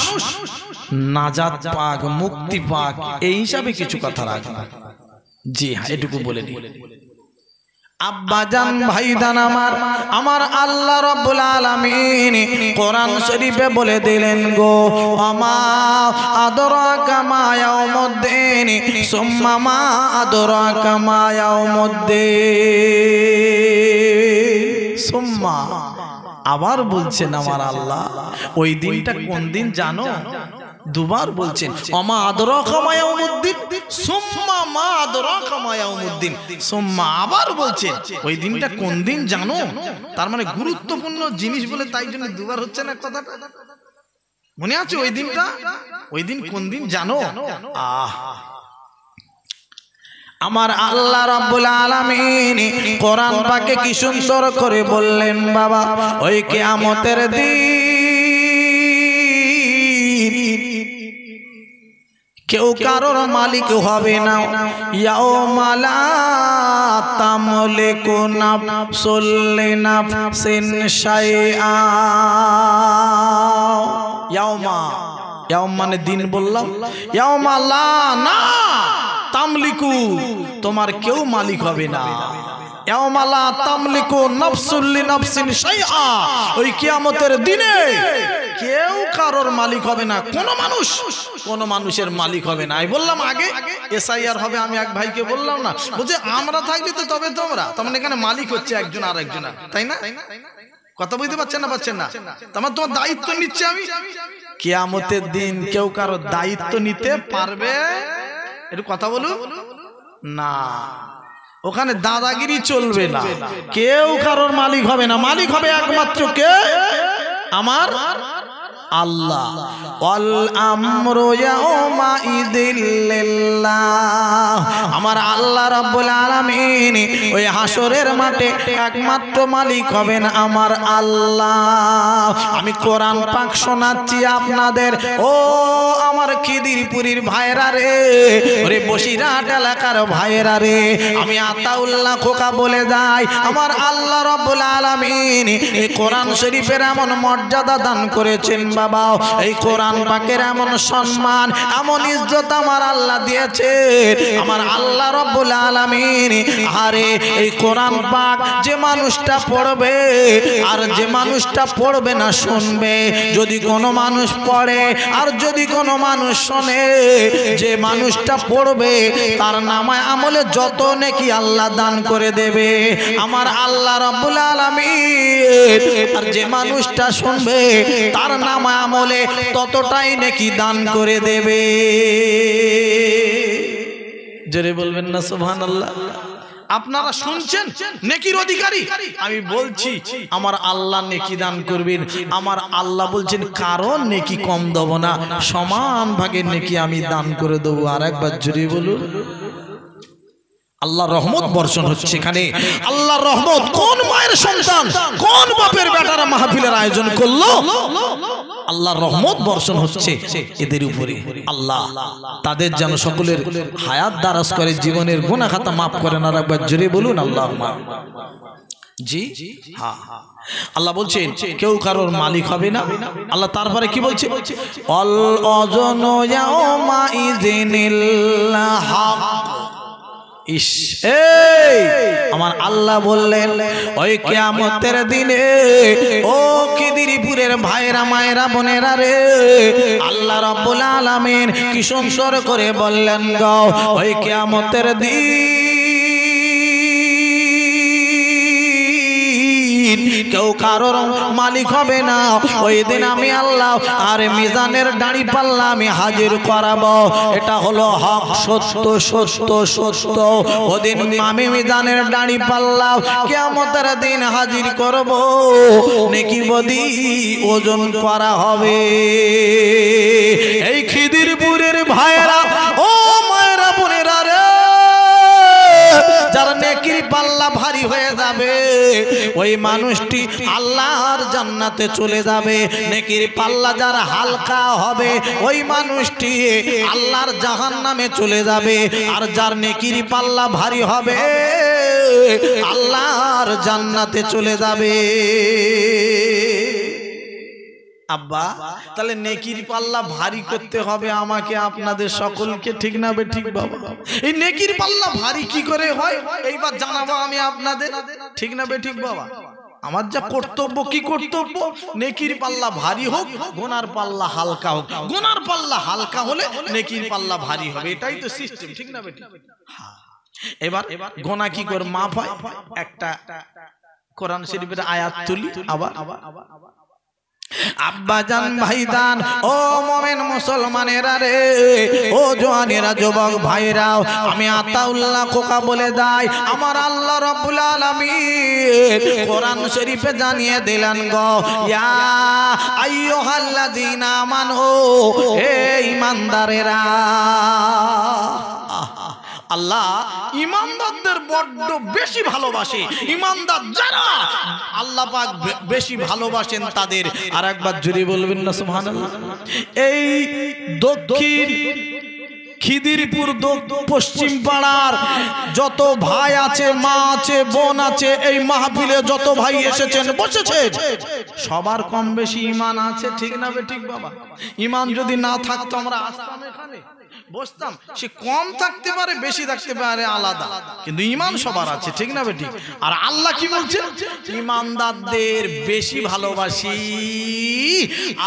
নাজাত পাক, মুক্তি পাক, এই হিসাবে কিছু কথা রাখবে। জি হ্যাঁ, এটুকু বলে নি। আব্বাজান ভাইদান আমার আল্লাহ রাব্বুল আলামিন কোরআন শরীফে বলে দিলেন গো, আমা আদরাকা মা ইয়াউমুদ্দিন সুম্মা মা আদরাকা মা ইয়াউমুদ্দিন। সুম্মা আবার বলছেন আমার আল্লাহ, ওই দিনটা কোন দিন জানো? দুবার বলছেন, আমা আদরাকা মা ইয়াউমুদ্দিন সুম্মা মা আদরাকা মা ইয়াউমুদ্দিন। সুম্মা আবার বলছেন ওই দিনটা কোন দিন জানো? তার মানে গুরুত্বপূর্ণ জিনিস বলে, তাই জন্য দুবার হচ্ছে না কথাটা। মনে আছে ওই দিনটা? ওই দিন কোন দিন জানো? আমার আল্লাহ রাব্বুল আলামিন কোরআন পাকে কি সুন্দর করে বললেন বাবা, ওই কিয়ামতের দিন কেউ কারোর মালিক হবে না। ইয়াউমা লা তামলিকু নাফসুন লিনাফসিন শাইআ। ইয়াউমা, ইয়াউম মানে দিন বললাম। ইয়াউমা লা না তামলিকু, তোমার কেউ মালিক হবে না। ইয়াউমা লা তামলিকু নাফসুন লিনাফসিন শাইআ, ওই কিয়ামতের দিনে কেউ কারোর মালিক হবে না। কোন মানুষের মালিক হবে না। আমি বললাম আগে এসআইআর হবে, আমি এক ভাইকে বললাম না, বলছে আমরা থাকলে তো তবে তোমরা, তার মানে এখানে মালিক হচ্ছে একজন আর একজন, তাই না? কথা বুঝতে পারছেন না? পাচ্ছেন না? তোমার দায়িত্ব নিচ্ছে আমি। কিয়ামতের দিন কেউ কারো দায়িত্ব নিতে পারবে? একটু কথা বলুন না, ওখানে দাদাগিরি চলবে না, কেউ কারোর মালিক হবে না। মালিক হবে একমাত্র কে? আমার আল্লাহ। ওয়াল আমরু ইয়াউমা ইযিল লিল্লাহ। আমার আল্লাহ রাব্বুল আলামিন ওই হাসরের মাঠে একমাত্র মালিক হবেন আমার আল্লাহ। আমি কোরআন পাক শোনাচ্ছি আপনাদের, ও আমার খিদিরপুরীর ভাইরা রে, ওরে বসিরহাট এলাকার ভাইরা রে, আমি আতাউল্লাহ খোকা বলে যাই, আমার আল্লাহ রাব্বুল আলামিন এই কোরআন শরীফের এমন মর্যাদা দান করেছেন বাবা, এই কোরআন পাকের এমন সম্মান, এমন ইজ্জত আমার আল্লাহ দিয়েছে। আমার আল্লাহ রাব্বুল আলামিন আরে এই কোরআন পাক যে মানুষটা পড়বে আর যে মানুষটা পড়বে না শুনবে, যদি কোনো মানুষ পড়ে আর যদি কোনো মানুষ শোনে, যে মানুষটা পড়বে তার নামায় আমলে যত নেকি আল্লাহ দান করে দেবে আমার আল্লাহ রাব্বুল আলামিন। আর যে মানুষটা শুনবে তার নামায় আমলে ততটাই নেকি দান করে দেবে। জোরে বলবেন না সুবহানাল্লাহ। আপনারা শুনছেন নেকির অধিকারী, আমি বলছি আমার আল্লাহ নেকি দান করবেন। আমার আল্লাহ বলছেন কারণ নেকি কম দেব না, সমান ভাগের নেকি আমি দান করে দেবো। আর একবার জোরে বলুন। আল্লাহ রহমত বর্ষণ হচ্ছে এখানে। আল্লাহ রহমত কোন মায়ের সন্তান কোন বাপের বেটারা মাহফিলের আয়োজন করলো, আল্লাহ রহমত বর্ষণ হচ্ছে এদের উপরে। আল্লাহ তাদের যেন সকলের হায়াত দারাজ করে, জীবনের গুনাহ খাতা মাফ করেন। আর একবার জোরে বলুন আল্লাহুম্মা। জি হ্যাঁ, আল্লাহ বলছেন কেউ কারোর মালিক হবে না। আল্লাহ তারপরে কি বলছে? অল অজনু ইয়াউমা ইযিনিল হক। ইস, এই আমার আল্লাহ বললেন ওই কিয়ামতের দিনে ও খিদিরপুরের ভাইরা মায়েরা বোনেরা রে, আল্লাহ রাব্বুল আলামিন কি সুন্দর করে বললেন গো, ওই কিয়ামতের দিন কেউ কারোর মালিক হবে না। ওই দিন আমি আল্লাহ আর মিজানের দাড়ি পাল্লা আমি হাজির করাবো। এটা হলো হক, সত্য সত্য সত্য। ওদিন আমি মিজানের দাড়ি পাল্লা কিয়ামতের দিন হাজির করব, নেকি বদি ওজন করা হবে। এই খিদিরপুরের ভাইরা ও মায়েরা বোনেরা রে, যার নেকির পাল্লা ভারী হয়ে যাবে ওই মানুষটি আল্লাহর জান্নাতে চলে যাবে। নেকির পাল্লা যার হালকা হবে ওই মানুষটি আল্লাহর জাহান্নামে চলে যাবে। আর যার নেকির পাল্লা ভারী হবে আল্লাহর জান্নাতে চলে যাবে। আব্বা তাহলে নেকির পাল্লা ভারী করতে হবে আমাকে আপনাদের সকলকে, ঠিক না বে ঠিক বাবা? এই নেকির পাল্লা ভারী কি করে হয় এইবার জানাবো আমি আপনাদের, ঠিক না বে ঠিক বাবা? আমার যা কর্তব্য, কি কর্তব্য? নেকির পাল্লা ভারী হোক, গুনার পাল্লা হালকা হোক। গুনার পাল্লা হালকা হলে নেকির পাল্লা ভারী হবে, এটাই তো সিস্টেম, ঠিক না বে ঠিক? এবার গোনা কি করে মাফ হয়? একটা কোরআন শরীফের আয়াত তুলি আবার। আব্বাজান ভাইদান ও মোমেন মুসলমানেরা রে, ও জওয়ানেরা যুবক ভাইরাও, আমি আতাউল্লাহ কোকা বলে দাই আমার আল্লাহ রাব্বুল আলামিন কোরআন শরীফে জানিয়ে দিলেন গো, ইয়া আইয়ুহাল্লাযীনা আমানু, হে ঈমানদারেরা। আল্লাহ ঈমানদারদের বড্ড বেশি ভালোবাসে। ঈমানদার যারা আল্লাহ পাক বেশি ভালোবাসেন তাদের। আর একবার জোরে বলবেন না সুবহানাল্লাহ। এই দক্ষিণ খিদিরপুর পশ্চিম পাড়ার যত ভাই আছে, মা আছে, বোন আছে, এই মাহফিলে যত ভাই এসেছেন বসেছেন, সবার কম বেশি ঈমান আছে, ঠিক না বে ঠিক বাবা? ঈমান যদি না থাকতো আমরা আসতাম এখানে, বসতাম? সে কম থাকতে পারে বেশি থাকতে পারে আলাদা, কিন্তু ঈমান সবার আছে, ঠিক না বেটি? আর আল্লাহ কি বলছেন? ঈমানদারদের বেশি ভালোবাসি।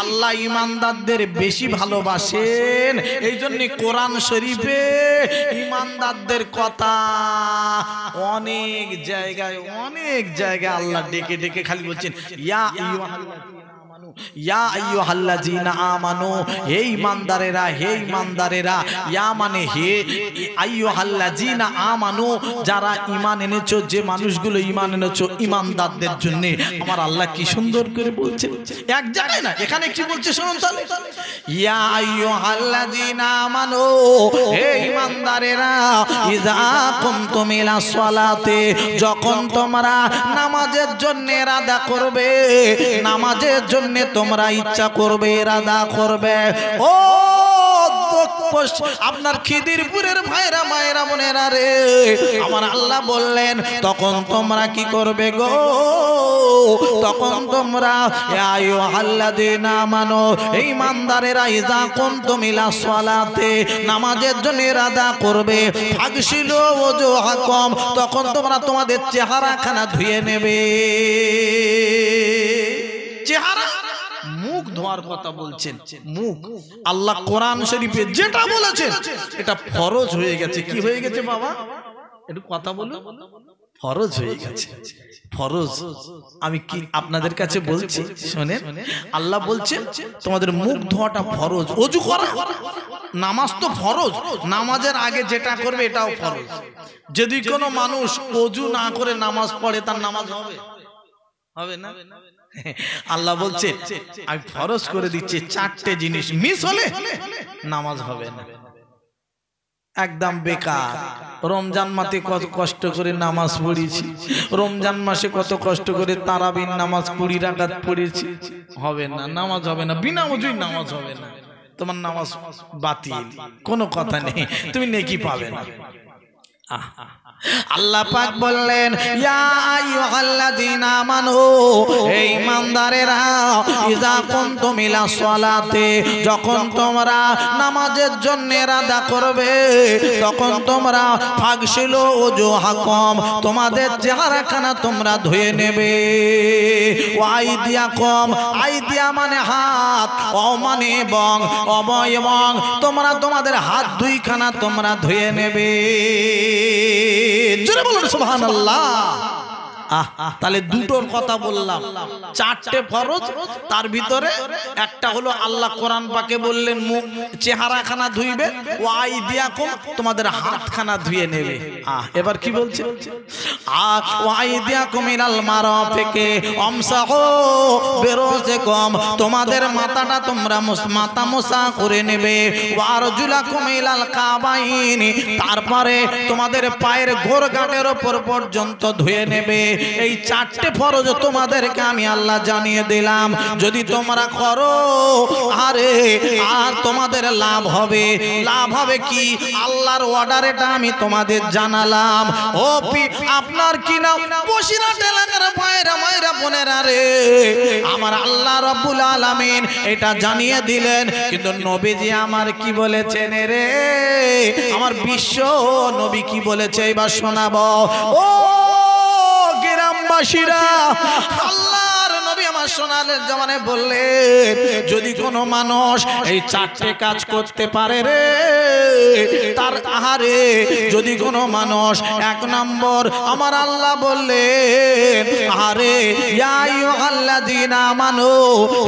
আল্লাহ ঈমানদারদের বেশি ভালোবাসেন। এই জন্য কোরআন শরীফে ঈমানদারদের কথা অনেক জায়গায় আল্লাহ ডেকে ডেকে খালি বলছেন ইয়া আইয়ুহাল্লাযীনা আমানু, হে ঈমানদারেরা, হে ঈমানদারেরা। ইয়া মানে হে, আইয়ুহাল্লাযীনা আমানু, যারা ঈমান এনেছো, যে মানুষগুলো ঈমান এনেছো, ঈমানদারদের জন্য আমার আল্লাহ কি সুন্দর করে বলছেন। এক জায়গায় না, এখানে কি বলছে শুনুন তাহলে। ইয়া আইয়ুহাল্লাযীনা আমানু, হে ঈমানদারেরা, ইযা কুমতুম ইলা সালাতে, যখন তোমরা নামাজের জন্য ইরাদা করবে, নামাজের জন্য তোমরা ইচ্ছা করবে, ইরাদা করবে, ও আপনার খিদিরপুরের ভাইরা মায়েরা বোনেরা রে, আমার আল্লাহ বললেন তখন তোমরা কি করবে গো? তখন তোমরা ইয়া আইয়ুহাল্লাযীনা আমানু, এই ইমানদারেরা, ইযা কুনতুম ইলা সালাতে, নামাজের জন্য ইরাদা করবে, ফাগসিলু ওযুহাকুম, তখন তোমরা তোমাদের চেহারাখানা ধুয়ে নেবে। চেহারা মুখ ধোয়ার কথা বলছেন, মুখ। আল্লাহ কোরআন শরীফে যেটা বলেছেন এটা ফরজ হয়ে গেছে। কি হয়ে গেছে বাবা? একটু কথা বলুন। ফরজ হয়ে গেছে, ফরজ। আমি কি আপনাদের কাছে বলছি শুনেন, আল্লাহ বলছেন তোমাদের মুখ ধোয়াটা ফরজ। ওযু করা, নামাজ তো ফরজ, নামাজের আগে যেটা করবে এটাও ফরজ। যদি কোনো মানুষ ওযু না করে নামাজ পড়ে তার নামাজ হবে? হবে না। আল্লাহ বলছে আমি ফরজ করে দিচ্ছি, চারটে জিনিস মিস হলে নামাজ হবে না, একদম বেকার। রমজান মাসে কত কষ্ট করে নামাজ পড়েছি, রমজান মাসে কত কষ্ট করে তারাবির নামাজ 20 রাকাত পড়েছি, হবে না, নামাজ হবে না, বিনা ওযুই নামাজ হবে না, তোমার নামাজ বাতিল, কোনো কথা নেই, তুমি নেকি পাবে না। আল্লাহ পাক বললেন ইয়া আইয়ুহাল্লাযীনা আমানু, এই ইমানদারেরা, ইযা কুনতুম ইলা সালাতে, যখন তোমরা নামাজের জন্য ইরাদা করবে তখন তোমরা ফাগসিলু ওযুহাকুম, তোমাদের চেহারাখানা তোমরা ধুয়ে নেবে। ওয়া আইদিয়াকুম, আইদিয়া মানে হাত, ও মানে এবং, অবয় এবং, তোমরা তোমাদের হাত দুইখানা তোমরা ধুয়ে নেবে। জোরে বলুন সুবহানাল্লাহ। তাহলে দুটোর কথা বললাম, চারটে ফরজ, তার ভিতরে একটা হলো আল্লাহ কোরআন পাকে বললেন মুখ চেহারাখানা ধুইবে, ওয়া আইদিয়াকুম, তোমাদের হাতখানা ধুয়ে নেবে। এবার কি বলছে? ওয়া আইদিয়াকুম ইলাল মারাফিকি আমসাহু বিরুসিকুম, তোমাদের মাথাটা তোমরা মাথা মোছা করে নেবে। ওয়া আরজুলাকুম ইলাল কাবাইন, তারপরে তোমাদের পায়ের গোড়গাঁটের উপর পর্যন্ত ধুয়ে নেবে। এই চারটে ফরজ তোমাদেরকে আমি আল্লাহ জানিয়ে দিলাম, যদি তোমরা করো আরে আর তোমাদের লাভ হবে। লাভ হবে কি? আল্লাহর অর্ডার, এটা আমি তোমাদের জানালাম। ও আপনার কি নাম বসিরহাট এলাকার ভাইরা মায়েরা বোনেরা রে, আমার আল্লাহ রাব্বুল আলামিন এটা জানিয়ে দিলেন, কিন্তু নবীজি আমার কি বলেছেন রে, আমার বিশ্ব নবী কি বলেছে এবার শোনাবো। ও গ্রামবাসীরা, আল্লাহর নবী আমার সোনালের জমানে বললেন যদি কোনো মানুষ এই চারটে কাজ করতে পারে রে, তার আহারে যদি কোনো মানুষ, এক নম্বর আমার আল্লাহ বললেন আরে ইয়া আইয়ুহাল্লাযীনা আমানু,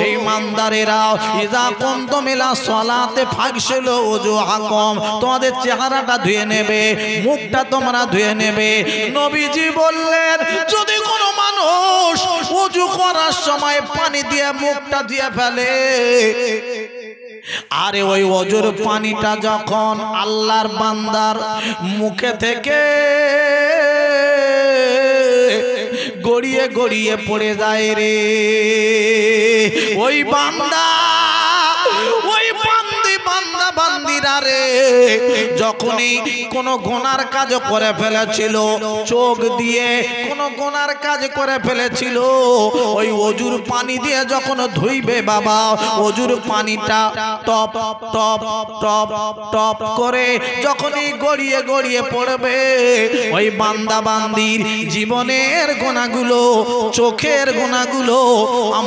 এই ইমানদারেরা, ইযা কুনতুম ইলা সালাতে ফাগসিলু ওযুহাকুম, তোমাদের চেহারাটা ধুয়ে নেবে, মুখটা তোমরা ধুয়ে নেবে। নবীজি বললেন যদি কোনো মানুষ ওযু করার সময় পানি দিয়ে মুখটা ধুয়ে ফেলে, আরে ওই ওযুর পানিটা যখন আল্লাহর বান্দার মুখে থেকে গড়িয়ে গড়িয়ে পড়ে যায় রে, ওই বান্দা, ওই বান্দিরা রে, যখনই কোনো গুনার কাজ করে ফেলেছিল, চোখ দিয়ে কোনো গুনার কাজ করে ফেলেছিল, ওই ওযুর পানি দিয়ে যখন ধুইবে বাবা, ওযুর পানিটা টপ টপ টপ টপ করে যখনই গড়িয়ে গড়িয়ে পড়বে, ওই বান্দা বান্দির জীবনের গুনাহগুলো, চোখের গুনাহগুলো,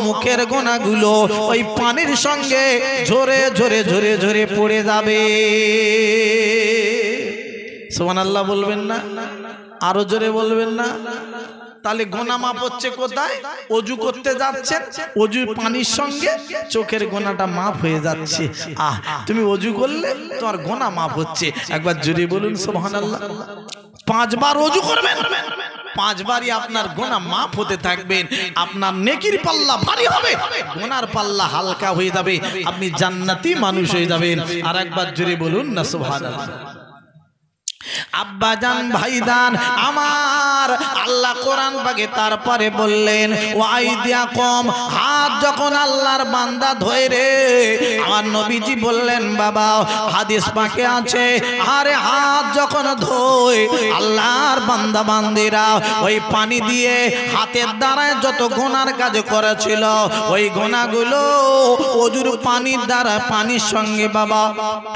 মুখের গুনাহগুলো ওই পানির সঙ্গে ঝরে ঝরে ঝরে ঝরে পড়ে যাবে। সুবহানাল্লাহ বলবেন না? আরো জোরে বলবেন না? তাহলে গোনা মাপ হচ্ছে কোথায়? ওযু করতে যাচ্ছেন, ওযুর পানির সঙ্গে চোখের গোনাটা মাপ হয়ে যাচ্ছে। তুমি ওযু করলে তোমার গোনা মাপ হচ্ছে। একবার জোরে বলুন সুবহানাল্লাহ। 5 বার ওযু করবেন, 5 বারই আপনার গোনা মাপ হতে থাকবেন, আপনার নেকির পাল্লা ভারী হবে, গোনার পাল্লা হালকা হয়ে যাবে, আপনি জান্নাতি মানুষ হয়ে যাবেন। আর একবার জোরে বলুন না সুবহানাল্লাহ। আব্বাজান ভাইদান আমার, আল্লাহ কোরআন পাকে তারপরে বললেন ওয়াইদিয়াকুম, হাত যখন আল্লাহর বান্দা ধরে আমার নবীজি বললেন বাবা হাদিস পাকে আছে আরে হাত যখন ধোয় আল্লাহর বান্দা বান্দিরা ওই পানি দিয়ে হাতের দ্বারায় যত গুনার কাজ করেছিল ওই গুনাহগুলো ওজুর পানির দ্বারা পানির সঙ্গে বাবা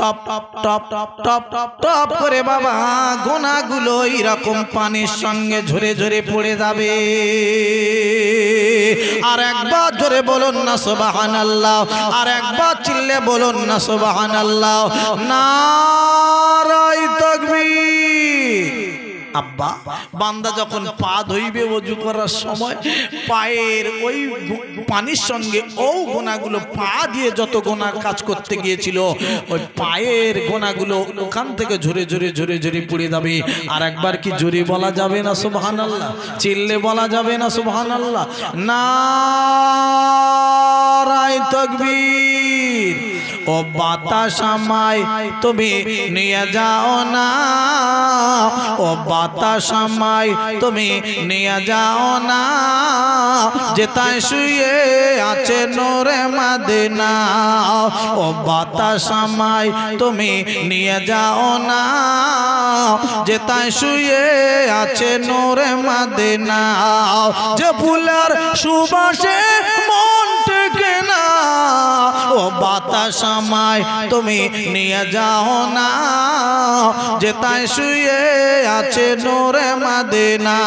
top top top top top top করে বাবা গুনাহগুলো এরকম পানির সঙ্গে ঝরে ঝরে পড়ে যাবে। আর একবার জোরে বলুন না সুবহানাল্লাহ, আর একবার চিল্লে বলুন না সুবহানাল্লাহ। নারায়ে তাকবীর। আব্বা বান্দা যখন পা ধুইবে ওযু করার সময় পায়ের ওই পানির সঙ্গে ও গোনাগুলো পা দিয়ে যত গোনার কাজ করতে গিয়েছিল ওই পায়ের গোনাগুলো ওখান থেকে ঝরে ঝরে ঝরে ঝরে পড়ে যাবে। আর একবার কি জোরে বলা যাবে না সুবহানাল্লাহ? চিল্লে বলা যাবে না সুবহানাল্লাহ? নারায়ে তাকবীর। ও বাতাস আমায় তুমি নিয়ে যাও না, ও বাতাস আমায় তুমি নিয়ে যাও না, যেথায় শুয়ে আছে নূরে মদিনা। ও বাতাস আমায় তুমি নিয়ে যাও না, যেথায় শুয়ে আছে নূরে মদিনা। যে ফুলের সুবাসে মন টেকে না, ও বাতাস আমায় তুমি নিয়ে যাও না, যেথায় শুয়ে আছে নূরে মদিনা।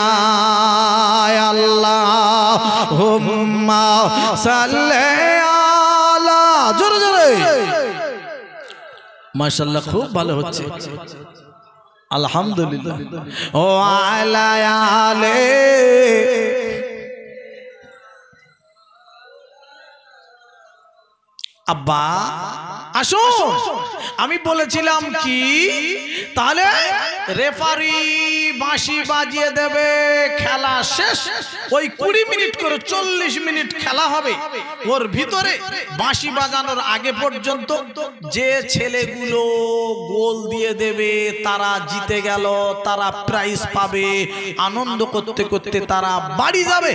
আল্লাহুম্মা সাল্লি আলা, জোরে জোরে মাশাআল্লাহ, খুব ভালো হচ্ছে আলহামদুলিল্লাহ। ও আলা আলে আব্বা আসুন। আমি বলেছিলাম কি তাহলে রেফারি বাঁশি বাজিয়ে দেবে, খেলা শেষ। ওই 20 মিনিট করে 40 মিনিট খেলা হবে, ওর ভিতরে বাঁশি বাজানোর আগে পর্যন্ত যে ছেলেগুলো গোল দিয়ে দেবে তারা জিতে গেল, তারা প্রাইজ পাবে। আনন্দ করতে করতে তারা বাড়ি যাবে।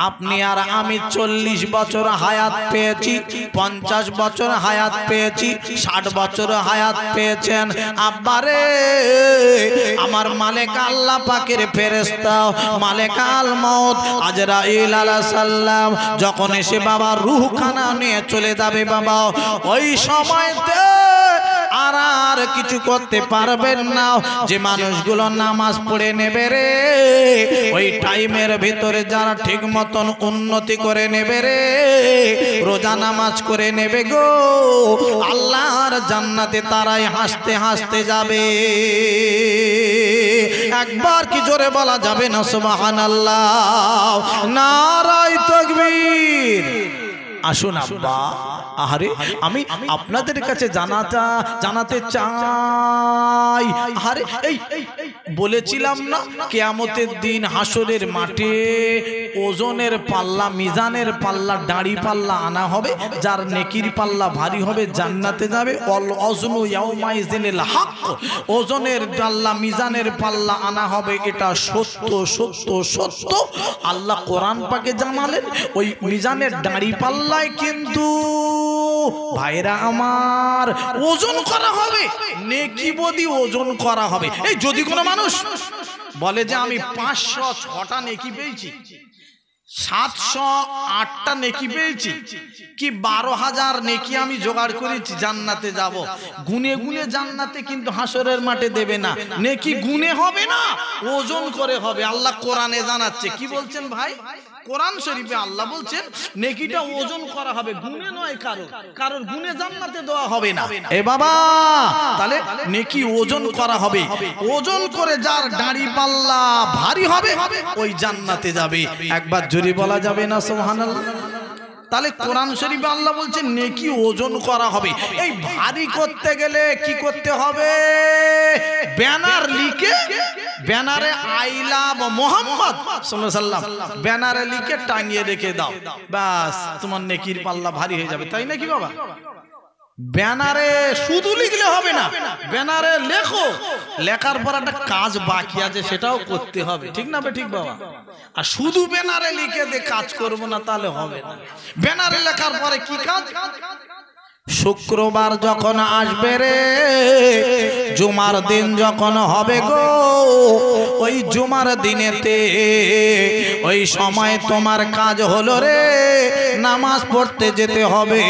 আপনি আর আমি 40 বছর হায়াত পেয়েছি, 50 বছর হায়াত পেয়েছি, 60 বছর হায়াত পেয়েছেন। আব্বারে আমার মালিক আল্লাহ পাকের ফেরেশতা মালিক আল মউত আজরাইল আলাইহিস সালাম যখন এসে বাবা রূহখানা নিয়ে চলে যাবে বাবা, ওই সময়তে আর কিছু করতে পারবেন না। যে মানুষগুলো নামাজ পড়ে নেবে রে, ওই টাইমের ভিতরে যারা ঠিক মতন উন্নতি করে নেবে রে, রোজা নামাজ করে নেবে গো, আল্লাহর জান্নাতে তারাই হাসতে হাসতে যাবে। একবার কি জোরে বলা যাবে না সুবহানাল্লাহ? নারায়ে তাকবীর। আসুন আব্বা, আরে আমি আপনাদের কাছে জানাতে চাই, আরে এই বলেছিলাম না কিয়ামতের দিন হাসরের মাঠে ওজনের পাল্লা, মিজানের পাল্লা, দাড়ি পাল্লা আনা হবে, যার নেকির পাল্লা ভারী হবে জান্নাতে যাবে। অল ওজনু ইয়াউমাইজিনিল হক, ওজনের পাল্লা মিজানের পাল্লা আনা হবে, এটা সত্য সত্য সত্য। আল্লাহ কোরআন পাকে জানালেন ওই মিজানের দাড়ি পাল্লায় কিন্তু ভাইরা আমার ওজন করা হবে, নেকি বদি ওজন করা হবে। এই যদি কোনো মানুষ বলে যে আমি 506টা নেকি পেয়েছি, 708টা নেকি পেয়েছি, কি 12,000 নেকি আমি জোগাড় করেছি, জান্নাতে যাব, গুনে গুনে জান্নাতে কিন্তু হাসরের মাঠে দেবে না। নেকি গুনে হবে না, ওজন করে হবে। আল্লাহ কোরআনে জানাচ্ছে, কি বলছেন ভাই? কোরআন শরীফে আল্লাহ বলছেন নেকিটা ওজন করা হবে, গুনে নয়। কারোর গুনে জান্নাতে দেওয়া হবে না। এ বাবা, তাহলে নেকি ওজন করা হবে, ওজন করে যার দাড়ি পাল্লা ভারী হবে ওই জান্নাতে যাবে। একবার জোরে বলা যাবে না সুবহানাল্লাহ? তাহলে কোরআন শরীফে আল্লাহ বলছেন নেকি ওজন করা হবে। এই ভারী করতে গেলে কি করতে হবে? ব্যানার লিখে, ব্যানারে আই লাভ মোহাম্মদ সাল্লাল্লাহু আলাইহি ওয়াসাল্লাম ব্যানারে লিখে টাঙিয়ে রেখে দাও, বাস তোমার নেকির পাল্লা ভারী হয়ে যাবে। তাই নাকি বাবা? ব্যানারে শুধু লিখলে হবে না, ব্যানারে লেখো, লেখার পর একটা কাজ বাকি আছে সেটাও করতে হবে, ঠিক না? ঠিক বাবা। আর শুধু ব্যানারে লিখে দিয়ে কাজ করব না তাহলে হবে না। ব্যানারে লেখার পরে কি কাজ? শুক্রবার যখন আসবে রে, জুমার দিন যখন হবে গো, ওই জুমার দিনেতে ওই সময় তোমার কাজ হলো রে নামাজ পড়তে যেতে হবে।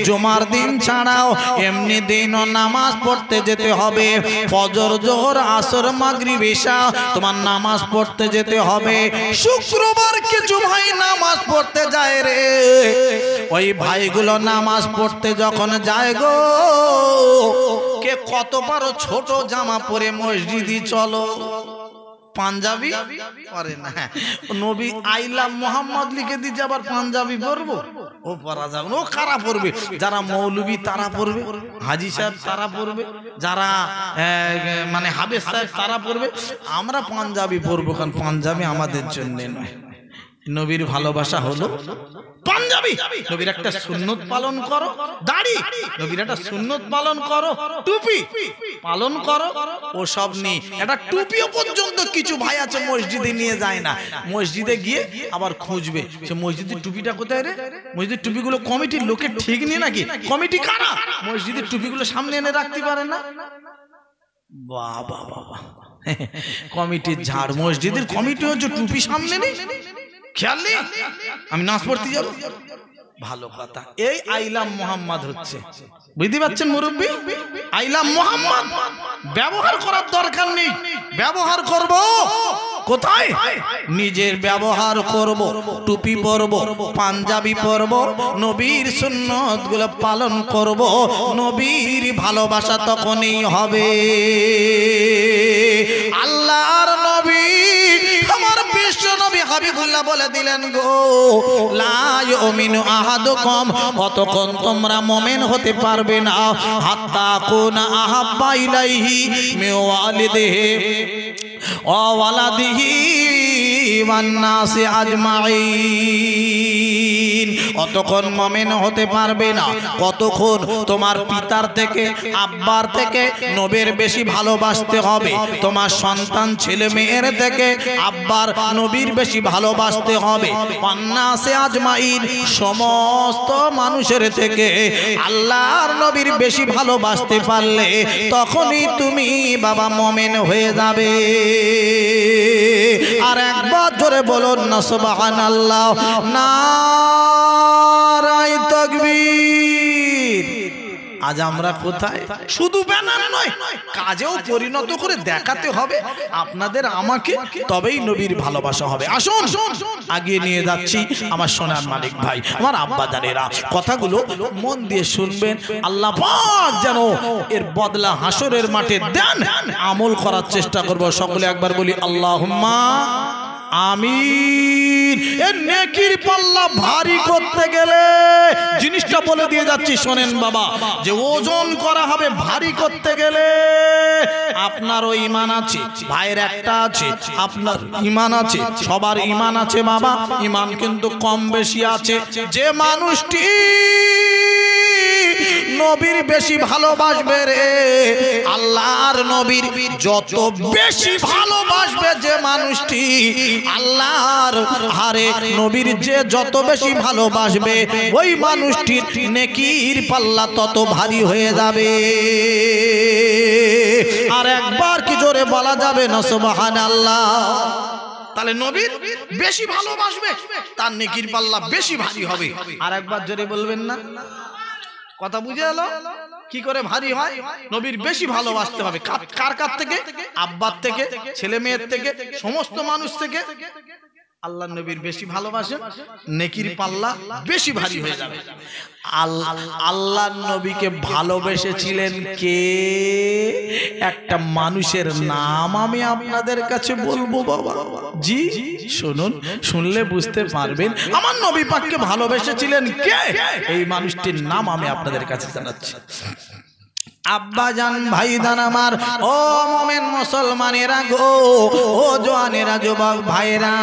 জুমার দিন ছাড়াও এমনি দিনও নামাজ পড়তে যেতে হবে। ফজর, জোহর, আসর, মাগরিব, ইশা তোমার নামাজ পড়তে যেতে হবে। শুক্রবার কিছু ভাই নামাজ পড়তে যায় রে, ওই ভাইগুলো নামাজ পড়তে যখন যায় গো, কে কত পারো ছোট জামা পরে মসজিদে চলো, পাঞ্জাবি পরে না। নবী আইলা মোহাম্মদ লিখে দিচ্ছে, আবার পাঞ্জাবি পরবো? ও পরা যাবে না, ও কারা পড়বে? যারা মৌলবী তারা পড়বে, হাজি সাহেব তারা পড়বে, যারা মানে হাফেজ সাহেব তারা পড়বে। আমরা পাঞ্জাবি পরবো, কারণ পাঞ্জাবি আমাদের জন্য নয়। নবীর ভালোবাসা হলো পাঞ্জাবি। নবীর একটা সুন্নত পালন করো, দাড়ি, নবীর একটা সুন্নত পালন করো, টুপি পালন করো। ও সব নেই, একটা টুপিও পর্যন্ত কিছু ভাই আছে মসজিদে নিয়ে যায় না। মসজিদে গিয়ে আবার খুঁজবে সে মসজিদের টুপিটা কোথায় রে। মসজিদের টুপিগুলো কমিটির লোকের ঠিক নেই নাকি? কমিটি কারা? মসজিদের টুপিগুলো সামনে এনে রাখতে পারে না। বাবা বাবা, কমিটির ঝাড়। মসজিদের কমিটি হচ্ছে টুপি সামনে নেই, খেয়াল নেই। আমি নাচ পড়তে যাব, ভালো কথা। এই আইলাম মোহাম্মদ হচ্ছে, বুঝতে পারছেন মুরব্বী? আইলাম মোহাম্মদ ব্যবহার করার দরকার নেই, ব্যবহার করব কোথায়? নিজের ব্যবহার করব, টুপি পরব, পাঞ্জাবি পরব, নবীর সুন্নত গুলো পালন করব। নবীর ভালোবাসা তখনই হবে। আল্লাহর নবী আমার বিশ্ব নবী হাবিবুল্লাহ বলে দিলেন গো, লা ইউমিনু আহাদুকুম, অতক্ষণ তোমরা মুমিন হতে পারবে না, হাত্তা কুনা আহাব্বা ইলাইহি মিন ওয়ালিদিহি ওয়া ওয়ালাদিহি ওয়ান নাসি আজমাইন। অতক্ষণ মুমিন হতে পারবে না কতক্ষণ তোমার পিতার থেকে, আব্বার থেকে নবীর বেশি ভালোবাসতে হবে। তোমার সন্তান ছেলে মেয়ের থেকে আব্বার নবীর বেশি ভালোবাসতে হবে। ওয়ান নাসি আজমাইন, সমস্ত মানুষের থেকে আল্লাহর নবীর বেশি ভালোবাসতে পারলে তখনই তুমি বাবা মুমিন হয়ে যাবে। আর একবার জোরে বলুন না সুবহানাল্লাহ, নারায়ে তাকবীর। আজ আমরা কোথায়? শুধু ব্যানার নয়, কাজেও পরিণত করে দেখাতে হবে আপনাদের আমাকে, তবেই নবীর ভালোবাসা হবে। আসুন আগিয়ে নিয়ে যাচ্ছি আমার সোনার মালিক ভাই, আমার আব্বা জানেরা, কথাগুলো মন দিয়ে শুনবেন। আল্লাহ পাক যেন এর বদলা হাসরের মাঠে দেন, আমল করার চেষ্টা করব। সকলে একবার বলি আল্লাহুম্মা আমিন। এই নেকির পাল্লা ভারী করতে গেলে জিনিসটা বলে দিয়ে যাচ্ছি, শোনেন বাবা, যে ওজন করা হবে ভারী করতে গেলে আপনারও ঈমান আছে, ভাইয়ের একটা আছে, আপনার ঈমান আছে, সবার ঈমান আছে বাবা। ঈমান কিন্তু কম বেশি আছে। যে মানুষটি নবীর বেশি ভালোবাসবে রে, আল্লাহর নবীর যত বেশি ভালোবাসবে যে মানুষটি, আল্লাহর হারে নবীর যে যত বেশি ভালোবাসবে ওই মানুষটির নেকির পাল্লা তত ভারী হয়ে যাবে। আর একবার কি জোরে বলা যাবে না সুবহানাল্লাহ? তাহলে নবীর বেশি ভালোবাসবে, তার নেকির পাল্লা বেশি ভারী হবে। আর একবার জোরে বলবেন না? কথা বুঝে এলো? কি করে ভারী হয়? নবীর বেশি ভালোবাসতে হবে। কার কার থেকে? আব্বার থেকে, ছেলে মেয়ের থেকে, সমস্ত মানুষ থেকে। আল্লাহ নবীর বেশি ভালোবাসে, নেকির পাল্লা বেশি ভারী হয়ে যাবে। আল্লাহ নবীকে ভালোবেসেছিলেন কে? একটা মানুষের নাম আমি আপনাদের কাছে বলবো বাবা। জি শুনুন, শুনলে বুঝতে পারবেন আমার নবী পাককে ভালোবেসেছিলেন কে। এই মানুষটির নাম আমি আপনাদের কাছে জানাচ্ছি। আব্বা জান ভাইদান আমার, ও মোমেন মুসলমানেরা গো, ও জওয়ানেরা যুবক ভাইরা,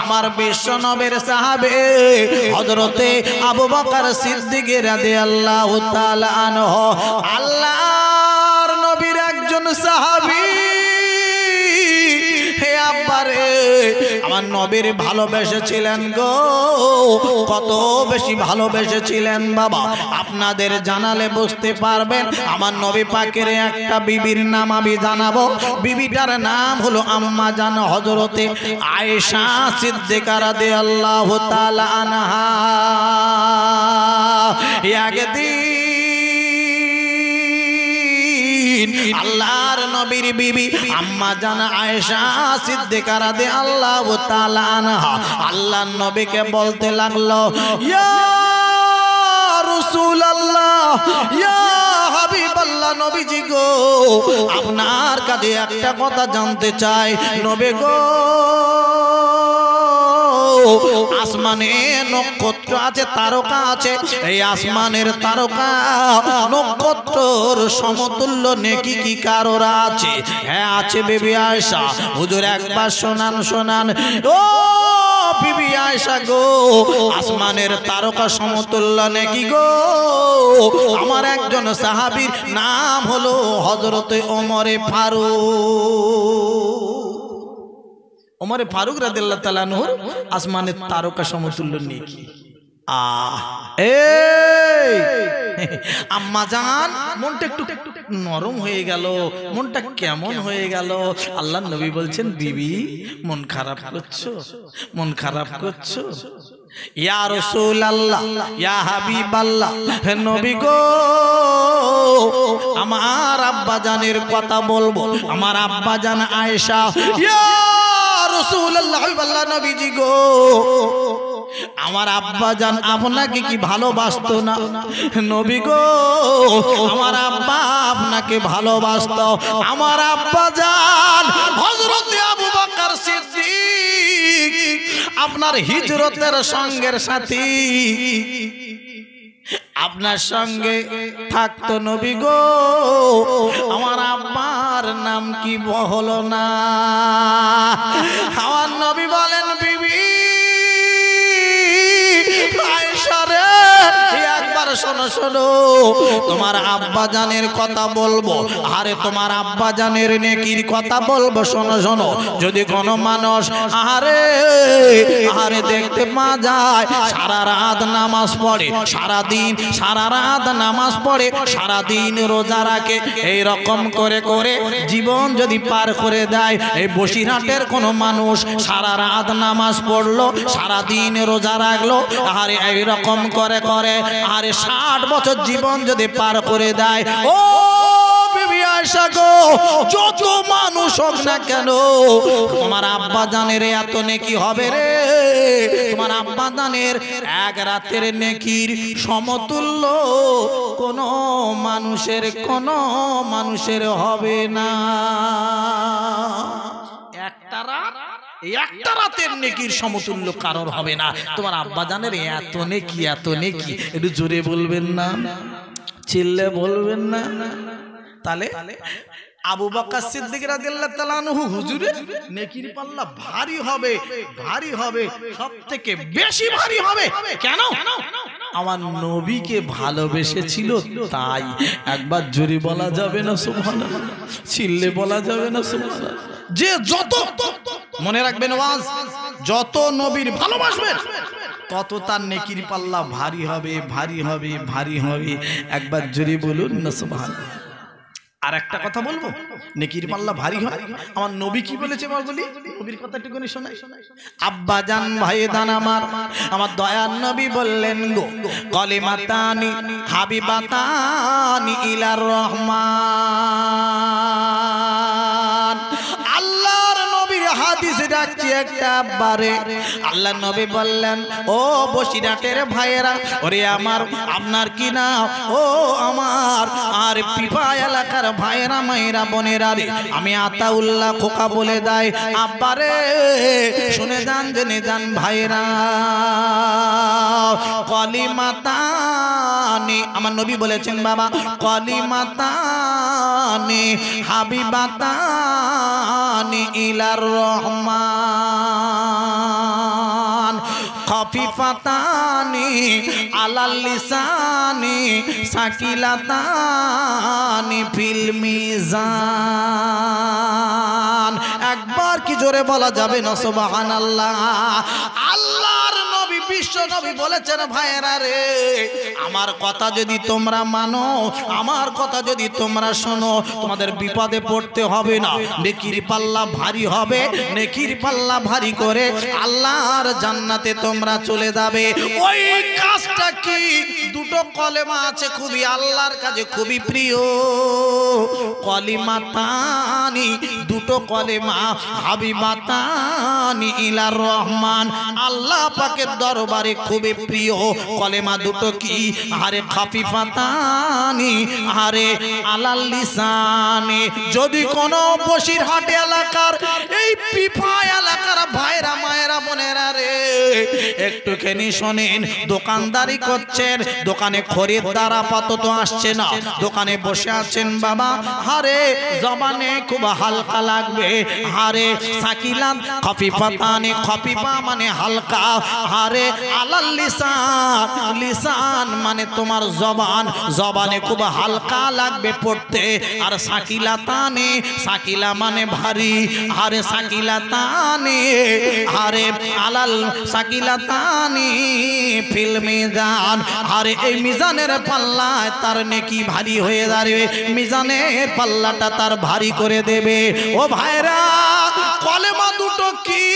আমার বিশ্ব নবীর সাহাবে হযরতে আবু বকর সিদ্দিক রাদিয়াল্লাহু তাআলা আনহু, আল্লাহর নবীর একজন সাহাবী। হে আব্বা রে, আমার নবীর ভালোবেসেছিলেন গো, কত বেশি ভালোবেসেছিলেন বাবা, আপনাদের জানালে বুঝতে পারবেন। আমার নবী পাকের একটা বিবির নাম আমি জানাবো। বিবিটার নাম হলো আম্মা জান হযরতে আয়েশা সিদ্দিকা রাদিয়াল্লাহু তাআলা আনহা। একদিন আল্লাহর নবীর বিবি আম্মা জান আয়েশা সিদ্দিকা রাদিয়াল্লাহু তাআলা আনহা আল্লাহর নবীকে বলতে লাগলো, ইয়া রাসূলুল্লাহ, ইয়া হাবিবাল্লাহ, নবীজি গো, আপনার কাছে একটা কথা জানতে চাই। নবী গো, আসমানে নক্ষত্র আছে, তারকা আছে, এই আসমানের তারকা নক্ষত্রর সমতুল্য নেকি কি কারোর আছে? হ্যাঁ আছে বিবি আয়েশা। হুজুর একবার শোনান শোনান। ও বিবি আয়েশা গো, আসমানের তারকা সমতুল্য নেকি গো, আমার একজন সাহাবীর নাম হলো হযরতে ওমরে ফারুক। ওমরে ফারুক রাদিয়াল্লাহু তাআলা আনহুর আসমানের তারকা সমতুল্য নেকি। আম্মা জান মনটা একটু নরম হয়ে গেল, মনটা কেমন হয়ে গেল। আল্লাহর নবী বলছেন, বিবি মন খারাপ করছো, মন খারাপ করছো? ইয়া রাসূলুল্লাহ, ইয়া হাবিবাল্লাহ, হে নবী গো, আমার আব্বা জানের কথা বলবো। আমার আব্বা জান আয়েশা, ইয়া রাসূলুল্লাহ, হাবিবাল্লাহ, নবীজি গো, আমার আব্বা জান আপনাকে কি ভালোবাসতো না? নবী গো, আমার আব্বা আপনাকে ভালোবাসতো। আমার আব্বা জান হযরত আবু বকর সিদ্দিক আপনার হিজরতের সঙ্গের সাথী, আপনার সঙ্গে থাকতো। নবী গো, আমার আব্বার নাম কি হলো না? আমার নবী বলেন, বিবি আয়েশা রে, একবার শোনো শোনো, তোমার আব্বা জানের কথা বলবো। আরে তোমার আব্বা জানের নেকির কথা বলবো। শোনো শোনো, যদি কোনো মানুষ আরে আরে দেখতে পা যায় সারা রাত নামাজ পড়ে, সারা দিন সারা রাত নামাজ পড়ে, সারা দিন রোজা রাখে, এই রকম করে করে জীবন যদি পার করে দেয়, এই বসিরহাটের কোনো মানুষ সারা রাত নামাজ পড়লো, সারা দিন রোজা রাখলো, আরে এই রকম করে করে আরে 60 বছর জীবন যদি পার করে দেয়, ও বিবি আয়েশা গো, যত মানুষ হোক না কেন, তোমার আব্বা জানের এত নেকি হবে রে, তোমার আব্বা জানের এক রাতের নেকির সমতুল্য কোনো মানুষের হবে না। একটা রাতের নেকির সমতুল্য কারোর হবে না। তোমার আব্বা জানের এত নেকি, এত নেকি। একটু জোরে বলবেন না, চিল্লে বলবেন না। তাহলে আবু বকর সিদ্দিক রাদিয়াল্লাহু তাআলা আনহু হুজুরের নেকির পাল্লা ভারী হবে, ভারী হবে, সবথেকে বেশি ভারী হবে। কেন? আমার নবীকে ভালোবেসেছিল তাই। একবার জোরে বলা যাবে না সুবহানাল্লাহ? চিল্লে বলা যাবে না সুবহানাল্লাহ? যে যত, মনে রাখবেন ওয়াজ, যত নবীর ভালোবাসবেন তত তার নেকির পাল্লা ভারী হবে, ভারী হবে, ভারী হবে। একবার জোরে বলুন না সুবহানাল্লাহ। আর একটা কথা বলবো, নেকির পাল্লা ভারী হয়। আমার নবী কি বলেছে বলি, নবীর কথা একটুখানি শোনাই। আব্বা জান ভাইদান আমার দয়ার নবী বললেন গো, কলিমাতানি হাবিবাতানি ইলার রহমান, আল্লাহর নবীর হাদিস রাখছি একটা বারে আল্লাহ নবী বললেন, ও বসিরহাটের ভাইয়েরা, ওরে আমার আপনার কি না, ও আমার আর পিপা এলাকার ভাইয়েরা মায়েরা বোনেরা রে, আমি আতাউল্লাহ খোকা বলে দেয় আব্বারে, শুনে যান জেনে যান ভাইয়েরা, কলিমাতানি আমার নবী বলেছেন বাবা, কলিমাতানি হাবিবাতানি ইলার রহমান, খফিফাতানি আলাল লিসানি সাকিলাতানি ফিল মিজান। একবার কি জোরে বলা যাবে না সুবহানাল্লাহ? আল্লাহর নবী বিশ্ব নবী বলেছেন ভাইয়েরা রে, আমার কথা যদি তোমরা মানো, আমার কথা যদি তোমরা শোনো, তোমাদের বিপদে পড়তে হবে না, নেকির পাল্লা ভারী হবে, নেকির পাল্লা ভারী করে আল্লাহর জান্নাতে তোমরা চলে যাবে। ওই কাজটা কি? দুটো কলেমা আছে খুবই আল্লাহর কাছে খুবই প্রিয়, কলিমাতানি, দুটো কলেমা, হাবিবাতানি ইলার রহমান, আল্লাহ পাকের দরবারে খুবই প্রিয় কলেমা দুটো কি? আরে খাফিফাতানি আরে আলাল লিসানি। যদি কোনো বসিরহাট এলাকার এই পিপা এলাকার ভাইরা মায়েরা বোনেরা রে একটুখানি শোনেন, দোকানদারি করছেন, দোকানে খরিদ্দার আপাতত আসছে না, দোকানে বসে আছেন বাবা, হারে জবানে খুব হালকা লাগবে, হারে সাকিলান খফিফাতানি, খফিফা মানে হালকা, হারে আলাল লিসান, লিসান মানে তোমার জবান, জবানে খুব হালকা লাগবে পড়তে, আর সাকিলাতানি, সাকিলা মানে ভারী, হারে সাকিলাতানি আরে আলাল সাকিলাতানি ফিল মিজান, আরে এই মিজানের পাল্লায় তার নেকি ভারী হয়ে দাঁড়াবে, মিজানের পাল্লাটা তার ভারী করে দেবে। ও ভাইরা, কলেমা দুটো কি?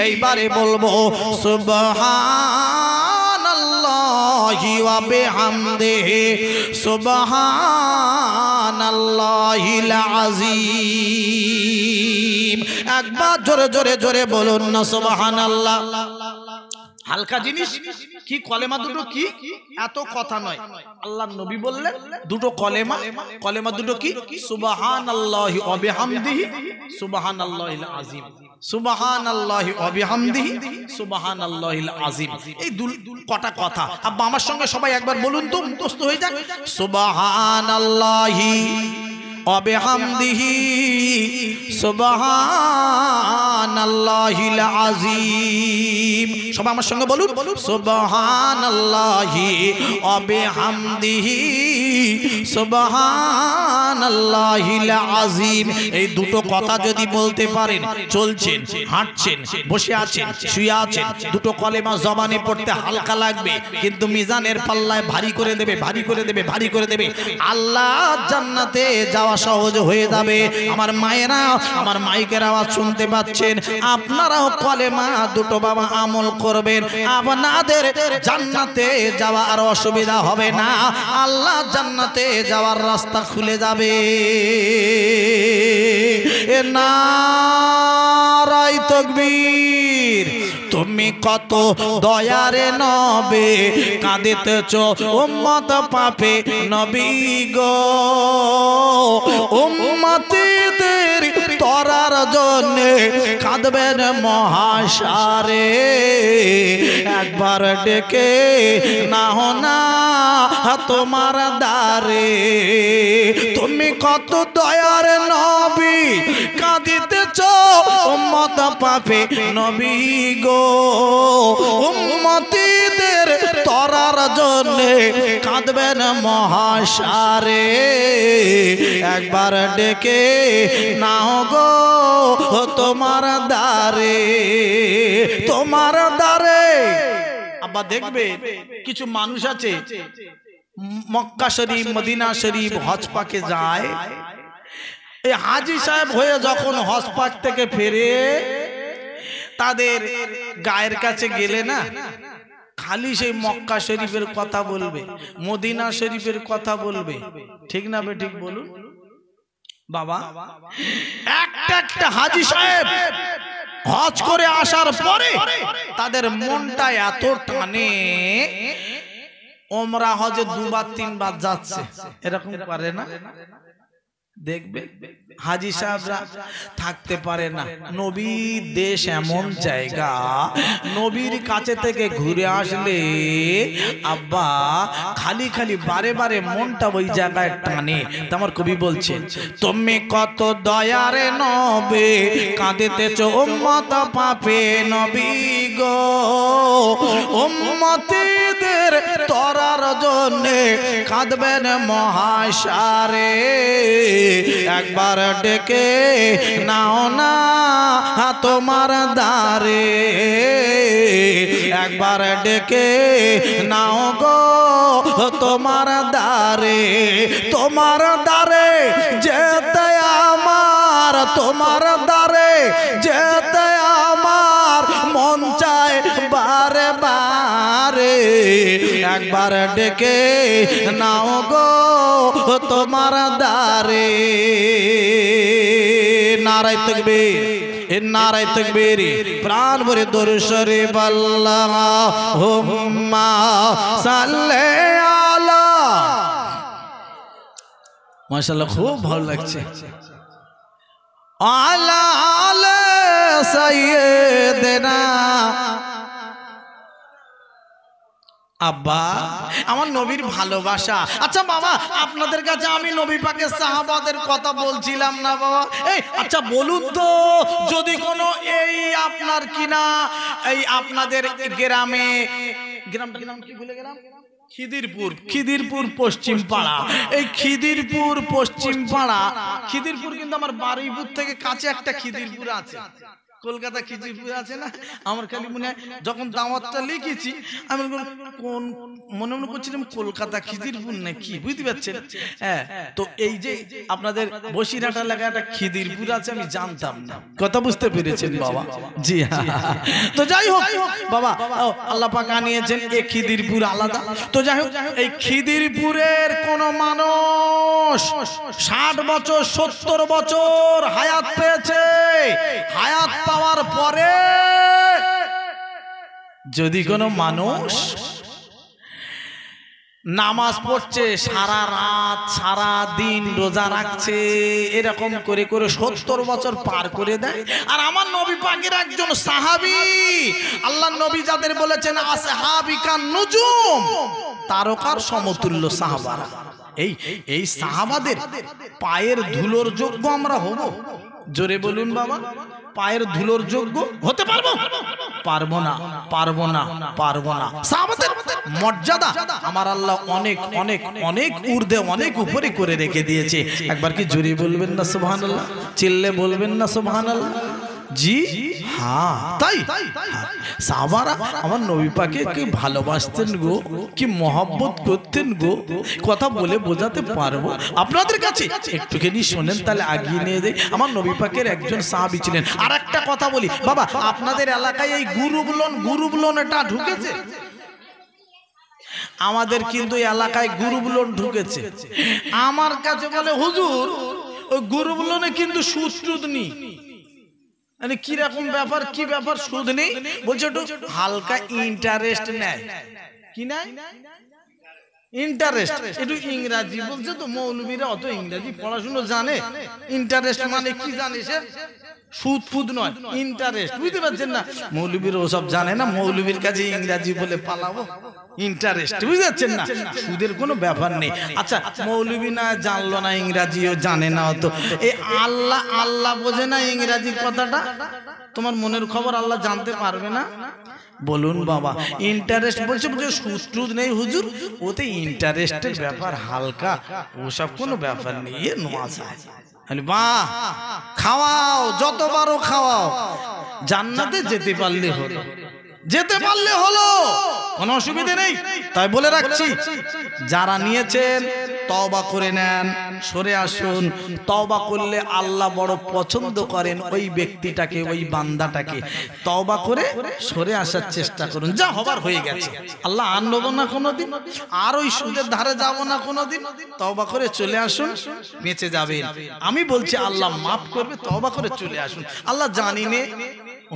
এইবারে বলবো সুবহানাল্লাহি ওয়া বিহামদিহি সুবহানাল্লাহিল আযীম। একবার জোরে জোরে জোরে বলুন না সুবহানাল্লাহ। হালকা জিনিস কি? কলেমা দুটো কি? এত কথা নয়, আল্লাহর নবী বললেন দুটো কলেমা, কলেমা দুটো কি? সুবহানাল্লাহি ওয়া বিহামদিহি সুবহানাল্লাহিল আযীম, সুবহানাল্লাহি ওয়া বিহামদিহি সুবহানাল্লাহিল আযীম। এই কটা কথা আব্বা আমার সঙ্গে সবাই একবার বলুন তো, মুখস্থ হয়ে যাক। সুবহানাল্লাহি ওয়া বিহামদিহি সুবহানাল্লাহিল আযীম। সবাই আমার সঙ্গে বলুন, সুবহানাল্লাহি ওয়া বিহামদিহি সুবহানাল্লাহিল আযীম। এই দুটো কথা যদি বলতে পারেন, চলছেন, হাঁটছেন, বসে আছেন, শুয়ে আছেন, দুটো কলেমা জবানে পড়তে হালকা লাগবে, কিন্তু মিজানের পাল্লায় ভারী করে দেবে, ভারী করে দেবে, ভারী করে দেবে। আল্লাহ জান্নাতে যাওয়া সহজ হয়ে যাবে। আমার মায়েরা, আমার মাইকের আওয়াজ শুনতে পাচ্ছেন, আপনারাও কলেমা দুটো বাবা আমল করবেন, আপনাদের জান্নাতে যাওয়া আর অসুবিধা হবে না, আল্লাহ জান্নাতে যাওয়ার রাস্তা খুলে যাবে। এ নারায়ে তাকবীর। তুমি কত দয়ারে নবে, কাঁদিতেছ উম্মত পাপে নবী গো, উম্মতিদের তরার জন্য কাঁদবেন মহাসারে, একবার ডেকে নাও না তোমার দ্বারে। তুমি কত দয়ার নবী, কাঁদিতেছ উম্মত পাপে নবী গো, উম্মতিদের তরার জন্য কাঁদবেন মহাসারে, একবার ডেকে নাও গো তোমার দ্বারে, তোমার দ্বারে। আব্বা দেখবে কিছু মানুষ আছে মক্কা শরীফ, মদিনা শরীফ, হজ পাকে যায়, এই হাজি সাহেব হয়ে যখন হজ পাক থেকে ফেরে, তাদের গায়ের কাছে গেলে না খালি সেই মক্কা শরীফের কথা বলবে, মদিনা শরীফের কথা বলবে, ঠিক না বে ঠিক বলুন? বাবা একটা একটা হাজী সাহেব হজ করে আসার পরে তাদের মনটা এত টানে, ওমরা হজে 2 বার 3 বার যাচ্ছে, এরকম পারে না? দেখবে হাজী সাহেবরা থাকতে পারে না। নবীর দেশ এমন জায়গা, নবীর কাছে থেকে ঘুরে আসলে আব্বা খালি খালি বারে বারে মনটা ওই জায়গায় টানে। আমার কবি বলছেন, তুমি কত দয়ারে নবে, কাঁদিতেছ উম্মত পাপে নবী গো, উম্মতিদের তরার জন্যে কাঁদবেন মহাশারে, একবার ডেকে নাও না তোমার দ্বারে, একবার ডেকে নাও গো তোমার দ্বারে, তোমার দ্বারে যেতে আমার, তোমার দ্বারে যেতে আমার মন চায় বারে বারে, একবার ডেকে নাও গো তোমার দ্বারে। নারায়ে তাকবীর, নারায়ে তাকবীর, প্রাণ ভরে দরুদ শরীফ আল্লাহুম্মা সাল্লি আলা। মাশাআল্লাহ, খুব ভালো লাগছে। আলা আলা সাইয়্যিদিনা। আব্বা আমার নবীর ভালোবাসা। আচ্ছা বাবা, আপনাদের কাছে আমি নবী পাকের সাহাবাদের কথা বলছিলাম না বাবা? এই আচ্ছা বলুন তো, যদি কোনো এই আপনার কিনা এই আপনাদের গ্রামে, গ্রামটার নাম কি ভুলে গেলাম, খিদিরপুর, খিদিরপুর পশ্চিম পাড়া, এই খিদিরপুর পশ্চিম পাড়া, খিদিরপুর কিন্তু আমার বারুইপুর থেকে কাছে একটা খিদিরপুর আছে, কলকাতা খিদিরপুর আছে না? আমার খালি মনে হয় যখন দাওয়াতটা লিখেছি আমি কোন মনে মনে করছিলাম কলকাতা খিদিরপুর না কি, বুঝতে পারছেন? হ্যাঁ, তো এই যে আপনাদের বসিরহাট এলাকায় একটা খিদিরপুর আছে আমি জানতাম না, কথা বুঝতে পেরেছেন বাবা? জি হ্যাঁ। তো যাই হোক বাবা, আল্লাহ পাক আনিয়েছেন এই খিদিরপুর আলাদা। তো যাই হোক, এই খিদিরপুরের কোন মানুষ 60 বছর 70 বছর হায়াত পেয়েছে, হায়াত পাওয়ার পরে যদি কোনো মানুষ নামাজ পড়ছে, সারা রাত সারা দিন রোজা রাখছে, এরকম করে করে 70 বছর পার করে দেয়। আর আমার নবী পাকের একজন সাহাবী, আল্লাহর নবী যাদের বলেছেন আসহাবিকান নুজুম, তারকার সমতুল্য সাহাবারা, এই সাহাবাদের পায়ের ধুলোর যোগ্য আমরা হব? জোরে বলুন বাবা, পায়ের ধুলোর যোগ্য হতে পারবো? পারবো না, পারবো না, পারবো না। সাহাবাদের মর্যাদা আমার আল্লাহ অনেক অনেক অনেক ঊর্ধ্বে, অনেক উপরে করে রেখে দিয়েছে। একবার কি জোরে বলবেন না সুবহানাল্লাহ? চিল্লে বলবেন না সুবহানাল্লাহ? জি হ্যাঁ, তাই সাহাবারা আমার নবী পাকে কি ভালোবাসতেন গো, কি মহব্বত করতেন গো, কথা বলে বোঝাতে পারবো আপনাদের কাছে? একটুখানি শোনেন তাহলে আগিয়ে নিয়ে যাই। আমার নবী পাকের একজন সাহাবী ছিলেন। আর একটা কথা বলি বাবা, আপনাদের এলাকায় এই গ্রুপ লোন এটা ঢুকেছে? আমাদের কিন্তু এলাকায় গ্রুপ লোন ঢুকেছে। আমার কাছে বলে হুজুর ওই গ্রুপ লোনে কিন্তু সুদ টুদ নেই। মানে কি রকম ব্যাপার, কি ব্যাপার? সুদ নেই বলছে, একটু হালকা ইন্টারেস্ট নেয়। কি নেয়? ইন্টারেস্ট। একটু ইংরাজি বলছে তো, মৌলবীরা অত ইংরাজি পড়াশোনা জানে? ইন্টারেস্ট মানে কি জানে সে? সুদ ফুদ নয়, ইন্টারেস্ট, বুঝতে পারছেন না? মৌলবীরা ওসব জানে না, মৌলবীর কাছে ইংরাজি বলে পালাবো। ইন্টারেস্ট, বুঝতে পারছেন না? সুদের কোনো ব্যাপার নেই। আচ্ছা মৌলবী না জানলো না, ইংরাজিও জানে না অত, এই আল্লাহ আল্লাহ বোঝে না ইংরাজির কথাটা, তোমার মনের খবর আল্লাহ জানতে পারবে না? বলুন বাবা, ইন্টারেস্ট বলছে, সুদ টুদ নেই হুজুর, ওতে ইন্টারেস্টের ব্যাপার হালকা, ওসব কোনো ব্যাপার নেই, এ নোয়াজ বাহ, খাওয়াও যতবারও খাওয়াও, জান্নাতে যেতে পারলে হলো, যেতে পারলে হলো, কোনো অসুবিধা নেই। তাই বলে রাখছি, যারা নিয়েছেন তওবা করে নেন, সরে আসুন। তওবা করলে আল্লাহ বড় পছন্দ করেন ওই ব্যক্তিটাকে, ওই বান্দাটাকে। তওবা করে সরে আসার চেষ্টা করুন। যা হবার হয়ে গেছে, আল্লাহ আর নেব না কোনোদিন, আর ওই সুদের ধারে যাব না কোনোদিন। তওবা করে চলে আসুন, বেঁচে যাবেন। আমি বলছি আল্লাহ মাফ করবে, তওবা করে চলে আসুন। আল্লাহ জানি নে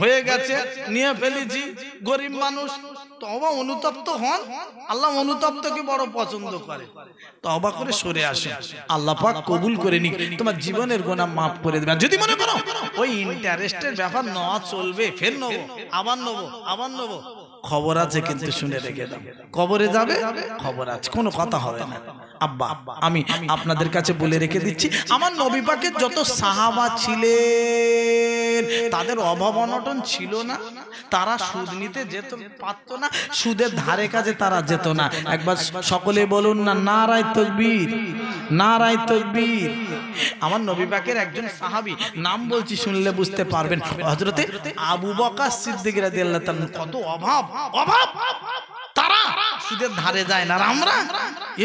হয়ে গেছে, নিয়ে ফেলেছি, গরিব মানুষ, তওবা অনুতপ্ত হন। আল্লাহ অনুতপ্তকে বড় পছন্দ করে। তওবা করে সরে আসুন, আল্লাহ পাক কবুল করে নিক, তোমার জীবনের গুনাহ মাফ করে দেবে। যদি মনে করো ওই ইন্টারেস্টের ব্যাপার নেওয়া চলবে, ফের নেবো, আবার নেবো, আবার নেবো, খবর আছে কিন্তু শুনে রেখে দাও। কবরে যাবে, খবর আছে, কোনো কথা হবে না। আব্বা আমি আপনাদের কাছে বলে রেখে দিচ্ছি, আমার নবী পাকের যত সাহাবা ছিলেন তাদের অভাব অনটন ছিল না। তারা সুদ নিতে যেত পারত না, সুদের ধারে কাছে তারা যেত না। একবার সকলে বলুন না, নারায়ে তাকবীর, নারায়ে তাকবীর। আমার নবী পাকের একজন সাহাবী, নাম বলছি, শুনলে বুঝতে পারবেন, হযরতে আবু বকর সিদ্দিক রাদিয়াল্লাহু তাআলা। কত অভাব, অভাব, তারা সুদের ধারে যায় না। আর আমরা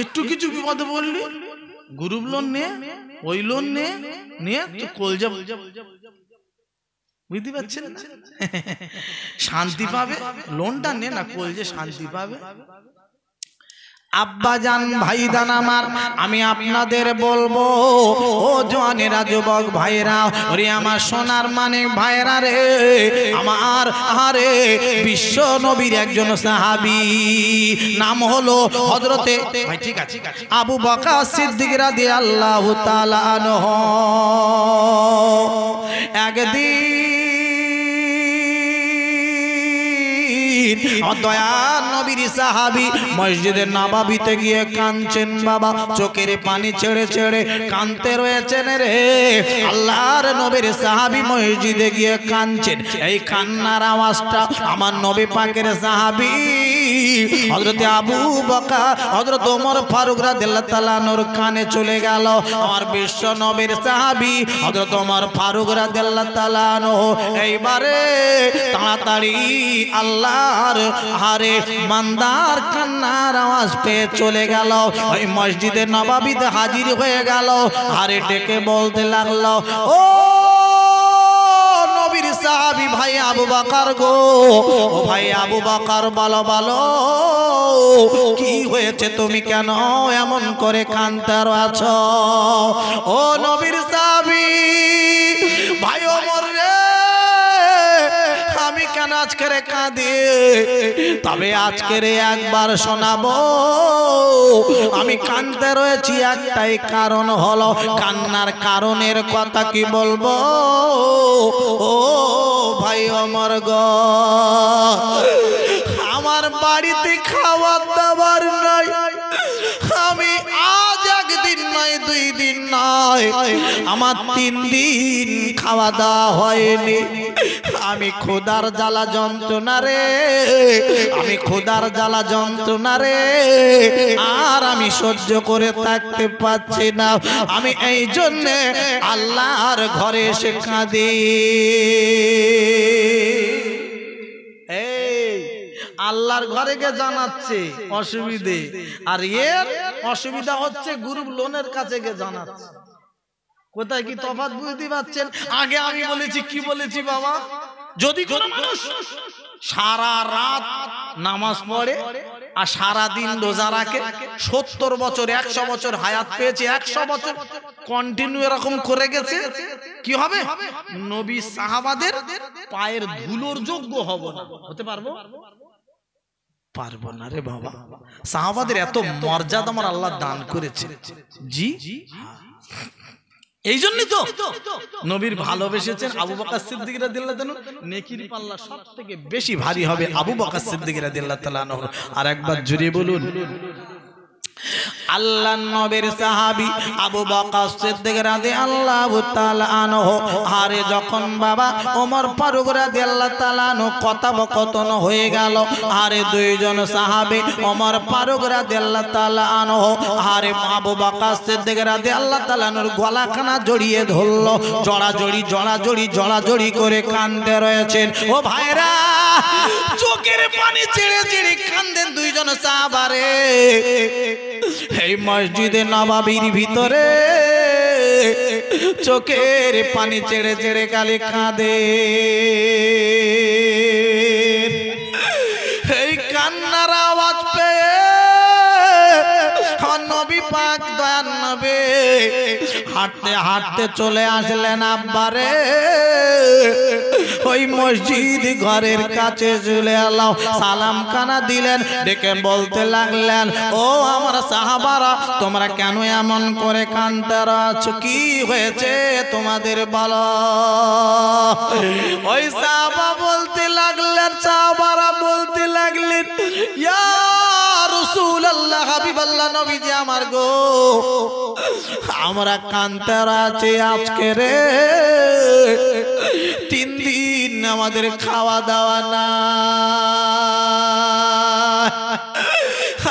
একটু কিছু বিপদে বললি গ্রুপ লোন নে, ওই লোন নে, নিয়ে তো কলজা, বুঝতে পারছেন না? শান্তি পাবে, লোনটা নে না, কলজে শান্তি পাবে। আব্বা জান, ভাইদান আমার, আমি আপনাদের বলবো, ও জওয়ানেরা, যুবক ভাইরা, ওরে আমার সোনার মানিক ভাইরা রে, আমার আরে বিশ্ব নবীর একজন সাহাবী, নাম হলো হযরতে, ভাই ঠিক আছে, আবু বকর সিদ্দিক রাদিয়াল্লাহু তাআলা আনহু। একদিন দয়ার নবীর সাহাবী মসজিদের নববীতে গিয়ে কাঁদছেন। বাবা চোখের পানি ছেড়ে ছেড়ে কাঁদতে রয়েছেন রে। আল্লাহর নবীর সাহাবী মসজিদে গিয়ে কাঁদছেন। এই কান্নার আওয়াজটা আমার নবী পাকের সাহাবী হযরত আবু বকর, হযরত ওমর ফারুক রাদিয়াল্লাহু তাআলা আনহুর কানে চলে গেল। আমার বিশ্ব নবীর সাহাবী হযরত ওমর ফারুক রাদিয়াল্লাহু তাআলা আনহু এইবারে তাড়াতাড়ি আল্লাহর হারে মান্দার কান্নার আওয়াজ পেয়ে চলে গেল, ওই মসজিদে নববীতে হাজির হয়ে গেল। আরে ডেকে বলতে লাগলো, ও নবীর সাহাবী ভাই আবু বকর গো, ও ভাই আবু বকর, বলো বলো কি হয়েছে, তুমি কেন এমন করে কাঁদতে আছো? ও নবীর সাহাবী ভাই ওমর রে, আমি কেন আজকের কাঁদি, তবে আজকের একবার শোনাবো। আমি কাঁদতে রয়েছি একটাই কারণ হলো, কান্নার কারণের কথা কি বলবো? ও ভাই ওমর গো, আমার বাড়িতে খাবার দাবার নাই। আমি আজ একদিন নয়, 2 দিন নয়, আমার 3 দিন খাওয়া দাওয়া হয়নি। আমি ক্ষুধার জ্বালা যন্ত্রণা রে, আমি ক্ষুধার জ্বালা যন্ত্রণা রে, আর আমি সহ্য করে থাকতে পারছি না। আমি এই জন্যে আল্লাহর ঘরে এসে কাঁদি। আল্লাহর ঘরে গিয়ে জানাচ্ছে অসুবিধে, আর এর অসুবিধা হচ্ছে গ্রুপ লোনের কাছে গিয়ে জানাচ্ছে। কোথায় কি তফাৎ বুঝতে পারছেন? আগে আমি বলেছি, কি বলেছি বাবা, যদি কোনো মানুষ সারা রাত নামাজ পড়ে আর সারা দিন রোজা রাখে, 70 বছর 100 বছর হায়াত পেয়েছে, 100 বছর কন্টিনিউ এরকম করে গেছে, কি হবে? নবী সাহাবাদের পায়ের ধুলোর যোগ্য হব না, হতে পারবো? পারবো না রে বাবা। সাহাবাদের এত মর্যাদা আমার আল্লাহ দান করেছে। জি, এই জন্যই তো নবীর ভালোবেসেছেন আবু বকর সিদ্দিক রাদিয়াল্লাহু তাআলা। নেকির পাল্লা সবথেকে বেশি ভারী হবে আবু বকর সিদ্দিক রাদিয়াল্লাহু তাআলা। আর একবার জুড়ে বলুন, আল্লাহর নবীর সাহাবী আবু বকর সিদ্দিক রাদিয়াল্লাহু তাআলা আনহু, আরে যখন বাবা ওমর ফারুক রাদিয়াল্লাহু তাআলা আনহু কথোপকথন হয়ে গেল, আরে 2 জন সাহাবী ওমর ফারুক রাদিয়াল্লাহু তাআলা আনহু আরে আবু বকর সিদ্দিক রাদিয়াল্লাহু তাআলা আনহুর গলাখানা জড়িয়ে ধরলো, জড়াজড়ি জড়াজড়ি জড়াজড়ি করে কাঁদতে রয়েছেন। ও ভাইরা, চোখের পানি ছেড়ে ছেড়ে কাঁদেন 2 জন সাহাবা রে। এই মসজিদে নববীর ভিতরে চোখের পানি ছেড়ে ছেড়ে খালি কাঁদে। এই কান্নার আওয়াজ পেয়ে নবী পাক দয়ার নবী হাঁটতে হাঁটতে চলে আসলেন আব্বারে ওই মসজিদ ঘরের কাছে চলে এলাম, সালাম খানা দিলেন, ডেকে বলতে লাগলেন, ও আমার সাহাবারা তোমরা কেন এমন করে কাঁদতে আছো, কি হয়েছে তোমাদের বলো। ওই সাহাবা বলতে লাগলেন, সাহাবারা বলতে লাগলেন, ইয়া রাসূলুল্লাহ হাবিবাল্লাহ নবীজি আমার গো, আমরা কাঁদতে আছি আজকে রে 3 দিন আমাদের খাওয়া দাওয়া না।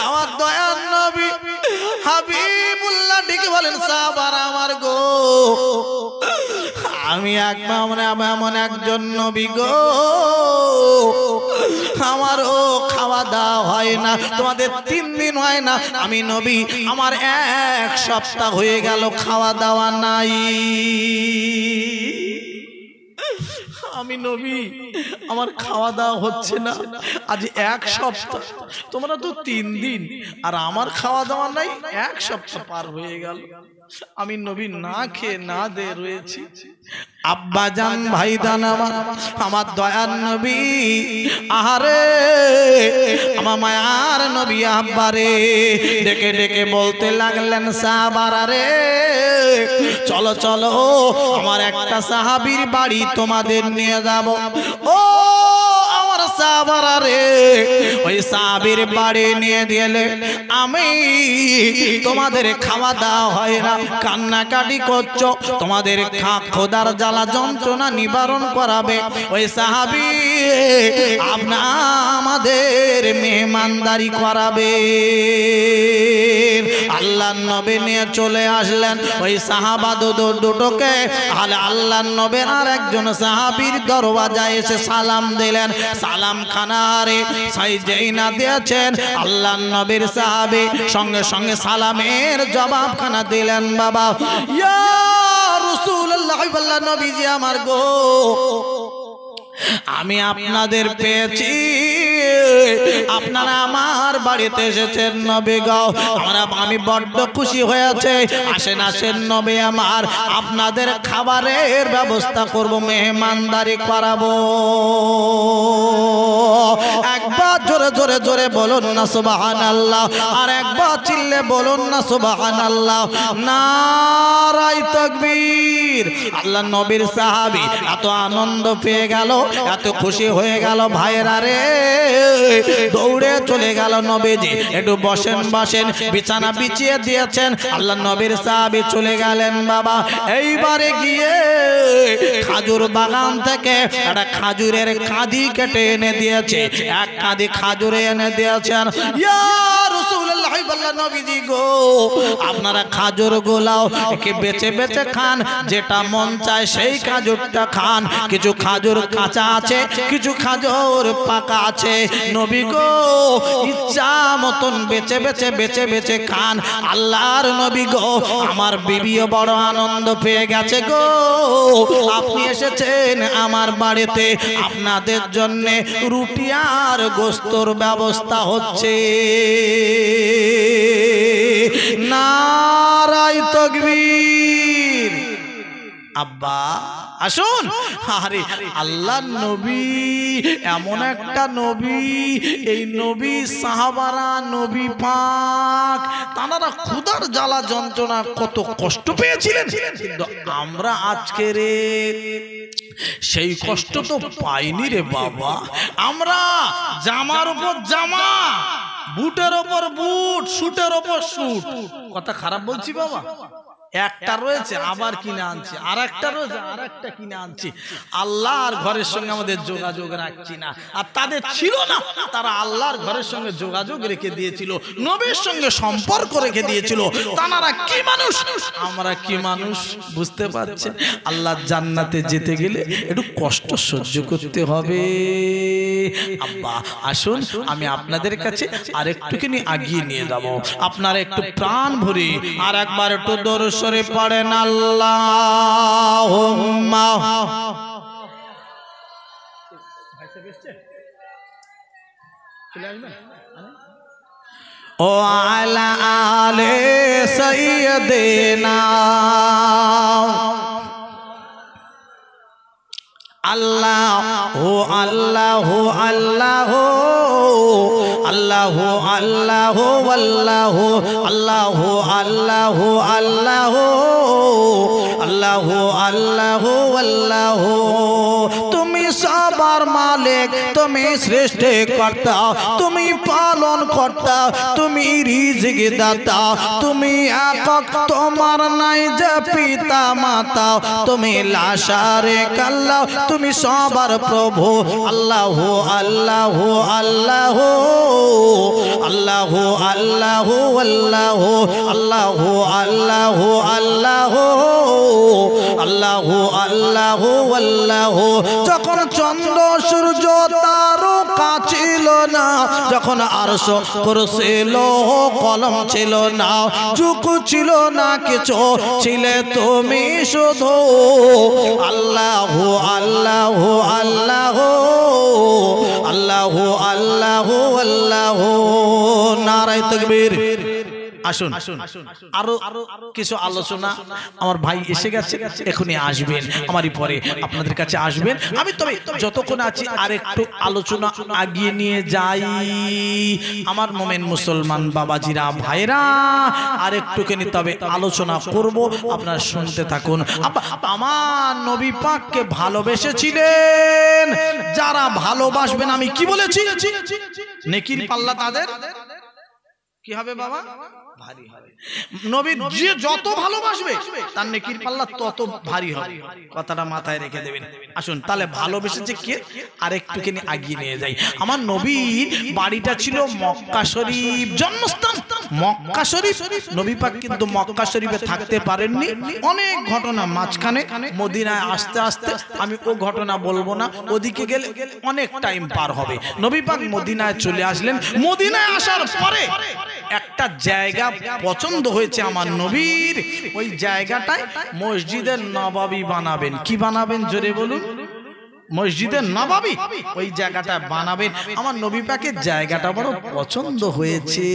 আমার দয়ার নবী হাবিবুল্লাহ ডেকে বলেন, সাহাবারা আমার গো, আমি এমন একজন নবী গো, আমারও খাওয়া দাওয়া হয় না, তোমাদের 3 দিন হয় না, আমি নবী আমার 1 সপ্তাহ হয়ে গেল খাওয়া দাওয়া নাই। আমি নবী আমার খাওয়া দাওয়া হচ্ছে না, আজ 1 সপ্তাহ, তোমরা তো 3 দিন, আর আমার খাওয়া দাওয়া নাই, 1 সপ্তাহ পার হয়ে গেল, আমি নবী না খেয়ে না দে রয়েছি। আব্বা জান ভাইদান আমার দয়ার নবী, আহারে আমার মায়ার নবী আব্বারে ডেকে ডেকে বলতে লাগলেন, সাহাবারা রে চলো চলো আমার একটা সাহাবীর বাড়ি তোমাদের নিয়ে যাব। ও আমার সাহাবারা রে, ওই সাহাবীর বাড়ি নিয়ে দিলে আমি তোমাদের খাওয়া দাওয়া হয় না, কান্নাকাটি করছো, তোমাদের খোদার জ্বালা যন্ত্রণা নিবারণ করাবে ওই সাহাবী আমাদের মেহমানদারি করাবে। আল্লাহর নবী নিয়ে চলে আসলেন ওই সাহাবা দুটোকে, আল্লাহর নবী আর একজন সাহাবীর দরওয়াজায় এসে সালাম দিলেন, সালাম খানারে সাই যেই না দিয়েছেন আল্লাহর নবীর সাহাবী সঙ্গে সঙ্গে সালামের জবাব খানা দিলেন, বাবা ইয়া রাসূলুল্লাহ আল্লাহর নবীজি আমার গো, আমি আপনাদের পেয়েছি, আপনারা আমার বাড়িতে এসেছেন নবী গো, আমি বড্ড খুশি হয়েছে, আসেন আসেন নবী আমার, আপনাদের খাবারের ব্যবস্থা করব, মেহমানদারি করাবো। একবার জোরে জোরে জোরে বলুন না সুবহানাল্লাহ, আর একবার চিল্লে বলুন না সুবহানাল্লাহ, নারায়ে তাকবীর। আল্লাহ নবীর সাহাবী এত আনন্দ পেয়ে গেল, এত খুশি হয়ে গেল, ভাইরা রে দৌড়ে চলে গেল নবীজি, একটু বসেন বসেন, বিছানা বিছিয়ে দিয়েছেন, আল্লাহ নবীর সাহাবী চলে গেলেন বাবা, এইবারে গিয়ে খাজুর বাগান থেকে একটা খাজুরের কাঁদি কেটে এনে দিয়েছে, 1 কাঁদি খাজুর এনে দিয়েছেন, ইয়া রাসূলুল্লাহ আল্লাহ নবীজি গো, আপনারা খাজুর গোলাও একে বেছে বেছে খান, যেটা মন চায় সেই খাজুরটা খান, কিছু খাজুর কাঁচা আছে, কিছু খাজুর পাকা আছে, নবী গো ইচ্ছা মতন বেছে বেছে বেছে বেছে খান। আল্লাহর নবী গো, আমার বিবিও বড় আনন্দ পেয়ে গেছে গো, আপনি এসেছেন আমার বাড়িতে, আপনাদের জন্য রুটি আর গোস্তর ব্যবস্থা হচ্ছে। নারায়ে তাকবীর। আব্বা আসুন, আরে আল্লাহর নবী এমন একটা নবী, এই নবী সাহাবারা নবী পাক তারা ক্ষুধার জ্বালা যন্ত্রণা কত কষ্ট পেয়েছিলেন, কিন্তু আমরা আজকের সেই কষ্ট তো পাইনি রে বাবা। আমরা জামার উপর জামা, বুটের ওপর বুট, শুটের ওপর শুট, কথা খারাপ বলছি বাবা? একটা রয়েছে আবার কিনে আনছি, আর একটা রয়েছে আর একটা কিনে আনছি। আল্লাহর ঘরের সঙ্গে আমাদের যোগাযোগ রাখছি না। আর তাদের ছিল না, তারা আল্লাহর ঘরের সঙ্গে যোগাযোগ রেখে দিয়েছিল, নবীর সঙ্গে সম্পর্ক রেখে দিয়েছিল। তারা কি মানুষ, আমরা কি মানুষ, বুঝতে পারছেন? আল্লাহ জান্নাতে যেতে গেলে একটু কষ্ট সহ্য করতে হবে। আব্বা আসুন, আমি আপনাদের কাছে আরেকটুখানি আগিয়ে নিয়ে যাব। আপনারা একটু প্রাণ ভরে আর একবার একটু দরুদ শরীফ পড়েন। আল্লাহুম্মা ও আলা আলে সাইয়্যিদিনা আল্লাহু আল্লাহু আল্লাহু আল্লাহু আল্লাহু আল্লাহু আল্লাহু আল্লাহু আল্লাহু আল্লাহু আল্লাহু আল্লাহু। তুমি সবার মালিক, তুমি সৃষ্টিকর্তা, তুমি পালন কর্তা, তুমি রিজিক দাতা, তুমি একক, তোমার নাই যে পিতা মাতা, তুমি লা শারিকা লাহু, তুমি সবার প্রভু। আল্লাহু আল্লাহু আল্লাহু আল্লাহু আল্লাহু আল্লাহু আল্লাহু আল্লাহু আল্লাহু আল্লাহু আল্লাহু আল্লাহু। যখন চন্দ্র সূর্য তারকা ছিল না, যখন আরশ কুরসি লৌহ কলম ছিল না, যুগ ছিল না কিছু, ছিলে তুমি শুধু। আল্লাহু আল্লাহু আল্লাহু আল্লাহু আল্লাহু আল্লাহু। নারায়ে তাকবীর। আসুন আরো কিছু আলোচনা, আমার ভাই এসে গেছে, এখনই আসবেন, আমারই পরে আপনাদের কাছে আসবেন। আমি তবে যতক্ষণ আছি আর একটু আলোচনা আগিয়ে নিয়ে যাই। আমার মোমেন মুসলমান বাবাজিরা, ভাইরা, আর একটুখানি তবে আলোচনা করব, আপনারা শুনতে থাকুন। আমার নবী পাককে ভালোবেসেছিলেন যারা, ভালোবাসবেন। আমি কি বলেছি? নেকির পাল্লা তাদের কি হবে বাবা? ভারী হবে। নবী যে যত ভালোবাসবে তার নেকির পাল্লা তত ভারী হবে, কথাটা মাথায় রেখে দেবেন। আসুন তাহলে ভালোবেসেছে কে আর একটুখানি আগিয়ে নিয়ে যাই। আমার নবীর বাড়িটা ছিল মক্কা শরীফ, জন্মস্থান মক্কা শরীফ। নবী পাক কিন্তু মক্কা শরীফে থাকতে পারেননি, অনেক ঘটনা মাঝখানে। মদিনায় আসতে আসতে, আমি ও ঘটনা বলবো না, ওদিকে গেলে অনেক টাইম পার হবে। নবী পাক মদিনায় চলে আসলেন। মদিনায় আসার পরে একটা জায়গা পছন্দ হয়েছে আমার নবীর, ওই জায়গাটায় মসজিদের নববী বানাবেন। কি বানাবেন জোরে বলুন? মসজিদের নববী, ওই জায়গাটা বানাবেন। আমার নবী পাকের জায়গাটা বড় পছন্দ হয়েছে।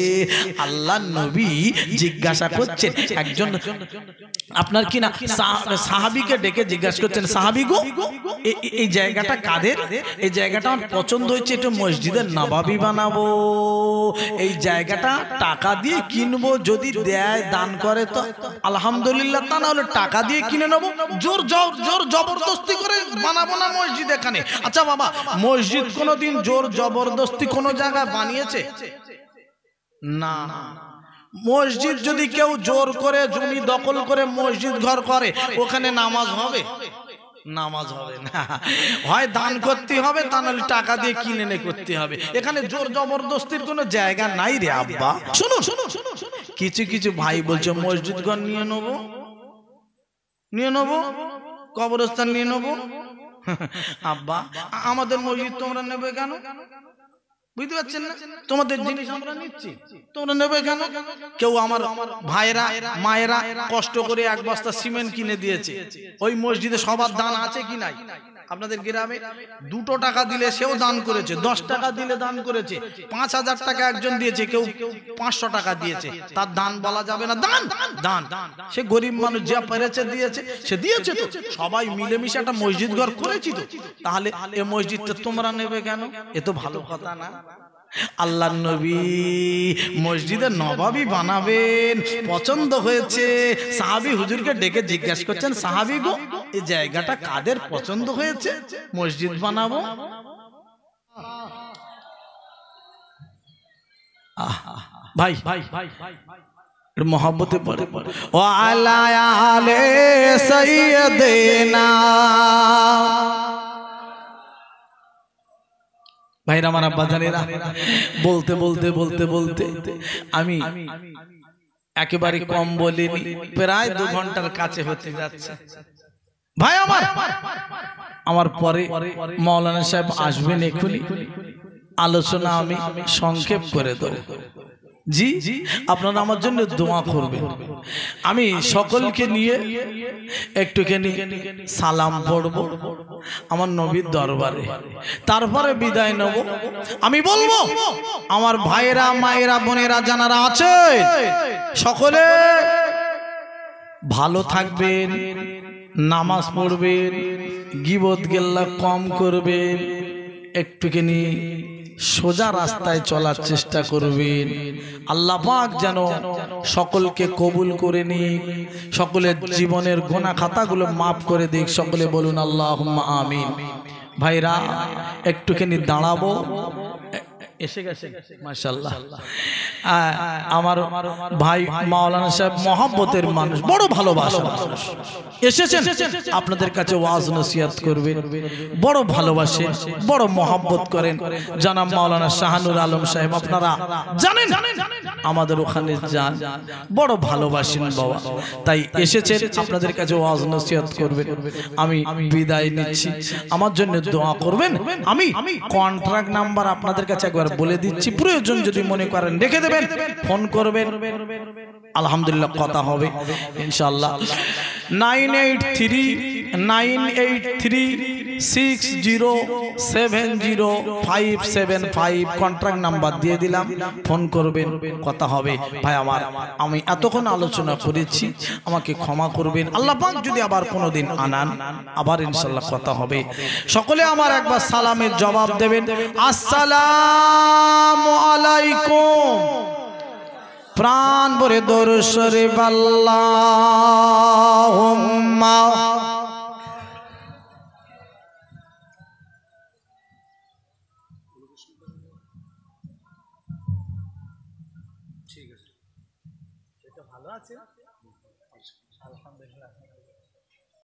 আল্লাহ নবী জিজ্ঞাসা করছেন, একজন আপনার কি না সাহাবীকে ডেকে জিজ্ঞাসা করছেন, সাহাবী গো, এই জায়গাটা কাদের? এই জায়গাটা আমার পছন্দ হয়েছে, একটু মসজিদের নববী বানাবো। এই জায়গাটা টাকা দিয়ে কিনবো, যদি দেয় দান করে তো আলহামদুলিল্লাহ, তা না হলে টাকা দিয়ে কিনে নেবো। জোর জবরদস্তি করে বানাবো না মসজিদ এখানে। আচ্ছা বাবা, মসজিদ কোনোদিন জোর জবরদস্তি কোনো জায়গায় বানিয়েছে? না। মসজিদ যদি কেউ জোর করে জমি দখল করে মসজিদ ঘর করে, ওখানে নামাজ হবে? নামাজ হবে না। হয় দান করতে হবে, তা নাহলে টাকা দিয়ে কিনে নে করতে হবে। এখানে জোর জবরদস্তির কোনো জায়গা নাই রে আব্বা। শুনুন, কিছু কিছু ভাই বলছে মসজিদ ঘর নিয়ে নেবো, কবরস্থান নিয়ে নেবো। আব্বা, আমাদের মসজিদ তোমরা নেবে কেন? বুঝতে পারছেন না? তোমাদের জিনিস আমরা নিচ্ছি, তোমরা নেবে কেন? কেউ আমার ভাইরা মায়েরা কষ্ট করে এক বস্তা সিমেন্ট কিনে দিয়েছে, ওই মসজিদে সবার দান আছে কি নাই? আপনাদের গ্রামে 2 টাকা দিলে সেও দান করেছে, 10 টাকা দিলে দান করেছে, 5000 টাকা একজন দিয়েছে, কেউ 500 টাকা দিয়েছে। তার দান বলা যাবে না? দান। সে গরিব মানুষ যা পেরেছে দিয়েছে, সে দিয়েছে। তো সবাই মিলেমিশে একটা মসজিদ ঘর করেছি। তো তাহলে এই মসজিদটা তোমরা নেবে কেন? এ তো ভালো কথা না। আল্লাহর নবী মসজিদে নববী বানাবেন, পছন্দ হয়েছে। সাহাবী হুজুরকে ডেকে জিজ্ঞাসা করছেন, সাহাবী গো, এই জায়গাটা কাদের পছন্দ হয়েছে মসজিদ বানাবো? ভাই मोहब्बते पड़े व अला आले सय्यदना भाईरा हमारा बाजानेरा बोलते बोलते बोलते बोलते আমি একেবারে কম বলিনি প্রায় 2 ঘন্টার কাছে হতে যাচ্ছে ভাই আমার পরে মাওলানা সাহেব আসবেন এখনি আলোচনা আমি সংক্ষেপ করে দেব জি আপনারা আমার জন্য দোয়া করবেন আমি সকলকে নিয়ে একটুখানি সালাম পড়ব আমার নবীর দরবারে তারপরে বিদায় নেব আমি বলবো আমার ভাইরা মায়েরা বোনেরা যারা আছেন সকলে ভালো থাকবেন নামাজ পড়বেন গীবত গিল্লা কম করবেন একটুখানি সোজা রাস্তায় চলার চেষ্টা করবেন আল্লাহ পাক যেন সকলকে কবুল করে নিক সকলের জীবনের গুনাহ খাতাগুলো maaf করে দিক সকলে বলুন আল্লাহুম্মা আমিন ভাইরা একটুখানি দাঁড়াবো এসে গেছে মাশাআল্লাহ আমার ভাই মাওলানা সাহেব মহব্বতের মানুষ বড় ভালোবাসার মানুষ এসেছেন আপনাদের কাছে ওয়াজ নসিহত করবেন বড় ভালোবাসেন বড় মহব্বত করেন জনাব মাওলানা শাহানুর আলম সাহেব আপনারা জানেন আমাদের ওখানে যান বড় ভালোবাসেন বাবা তাই এসেছেন আপনাদের কাছে ওয়াজ নসিহত করবেন আমি বিদায় নিচ্ছি আমার জন্য দোয়া করবেন আমি কন্ট্রাক্ট নাম্বার আপনাদের কাছে একবার বলে দিচ্ছি প্রয়োজন যদি মনে করেন রেখে দেবেন ফোন করবেন আলহামদুলিল্লাহ কথা হবে ইনশাআল্লাহ 9833607057 কন্ট্রাক্ট নাম্বার দিয়ে দিলাম ফোন করবেন কথা হবে ভাই আমার আমি এতক্ষণ আলোচনা করেছি আমাকে ক্ষমা করবেন আল্লাহ পাক যদি আবার কোনোদিন আনান আবার ইনশাআল্লাহ কথা হবে সকলে আমার একবার সালামের জবাব দেবেন আসসালামু আলাইকুম প্রাণ ভরে দরুদ শরীফ আল্লাহুম্মা ঠিক আছে এটা ভালো আছে আলহামদুলিল্লাহ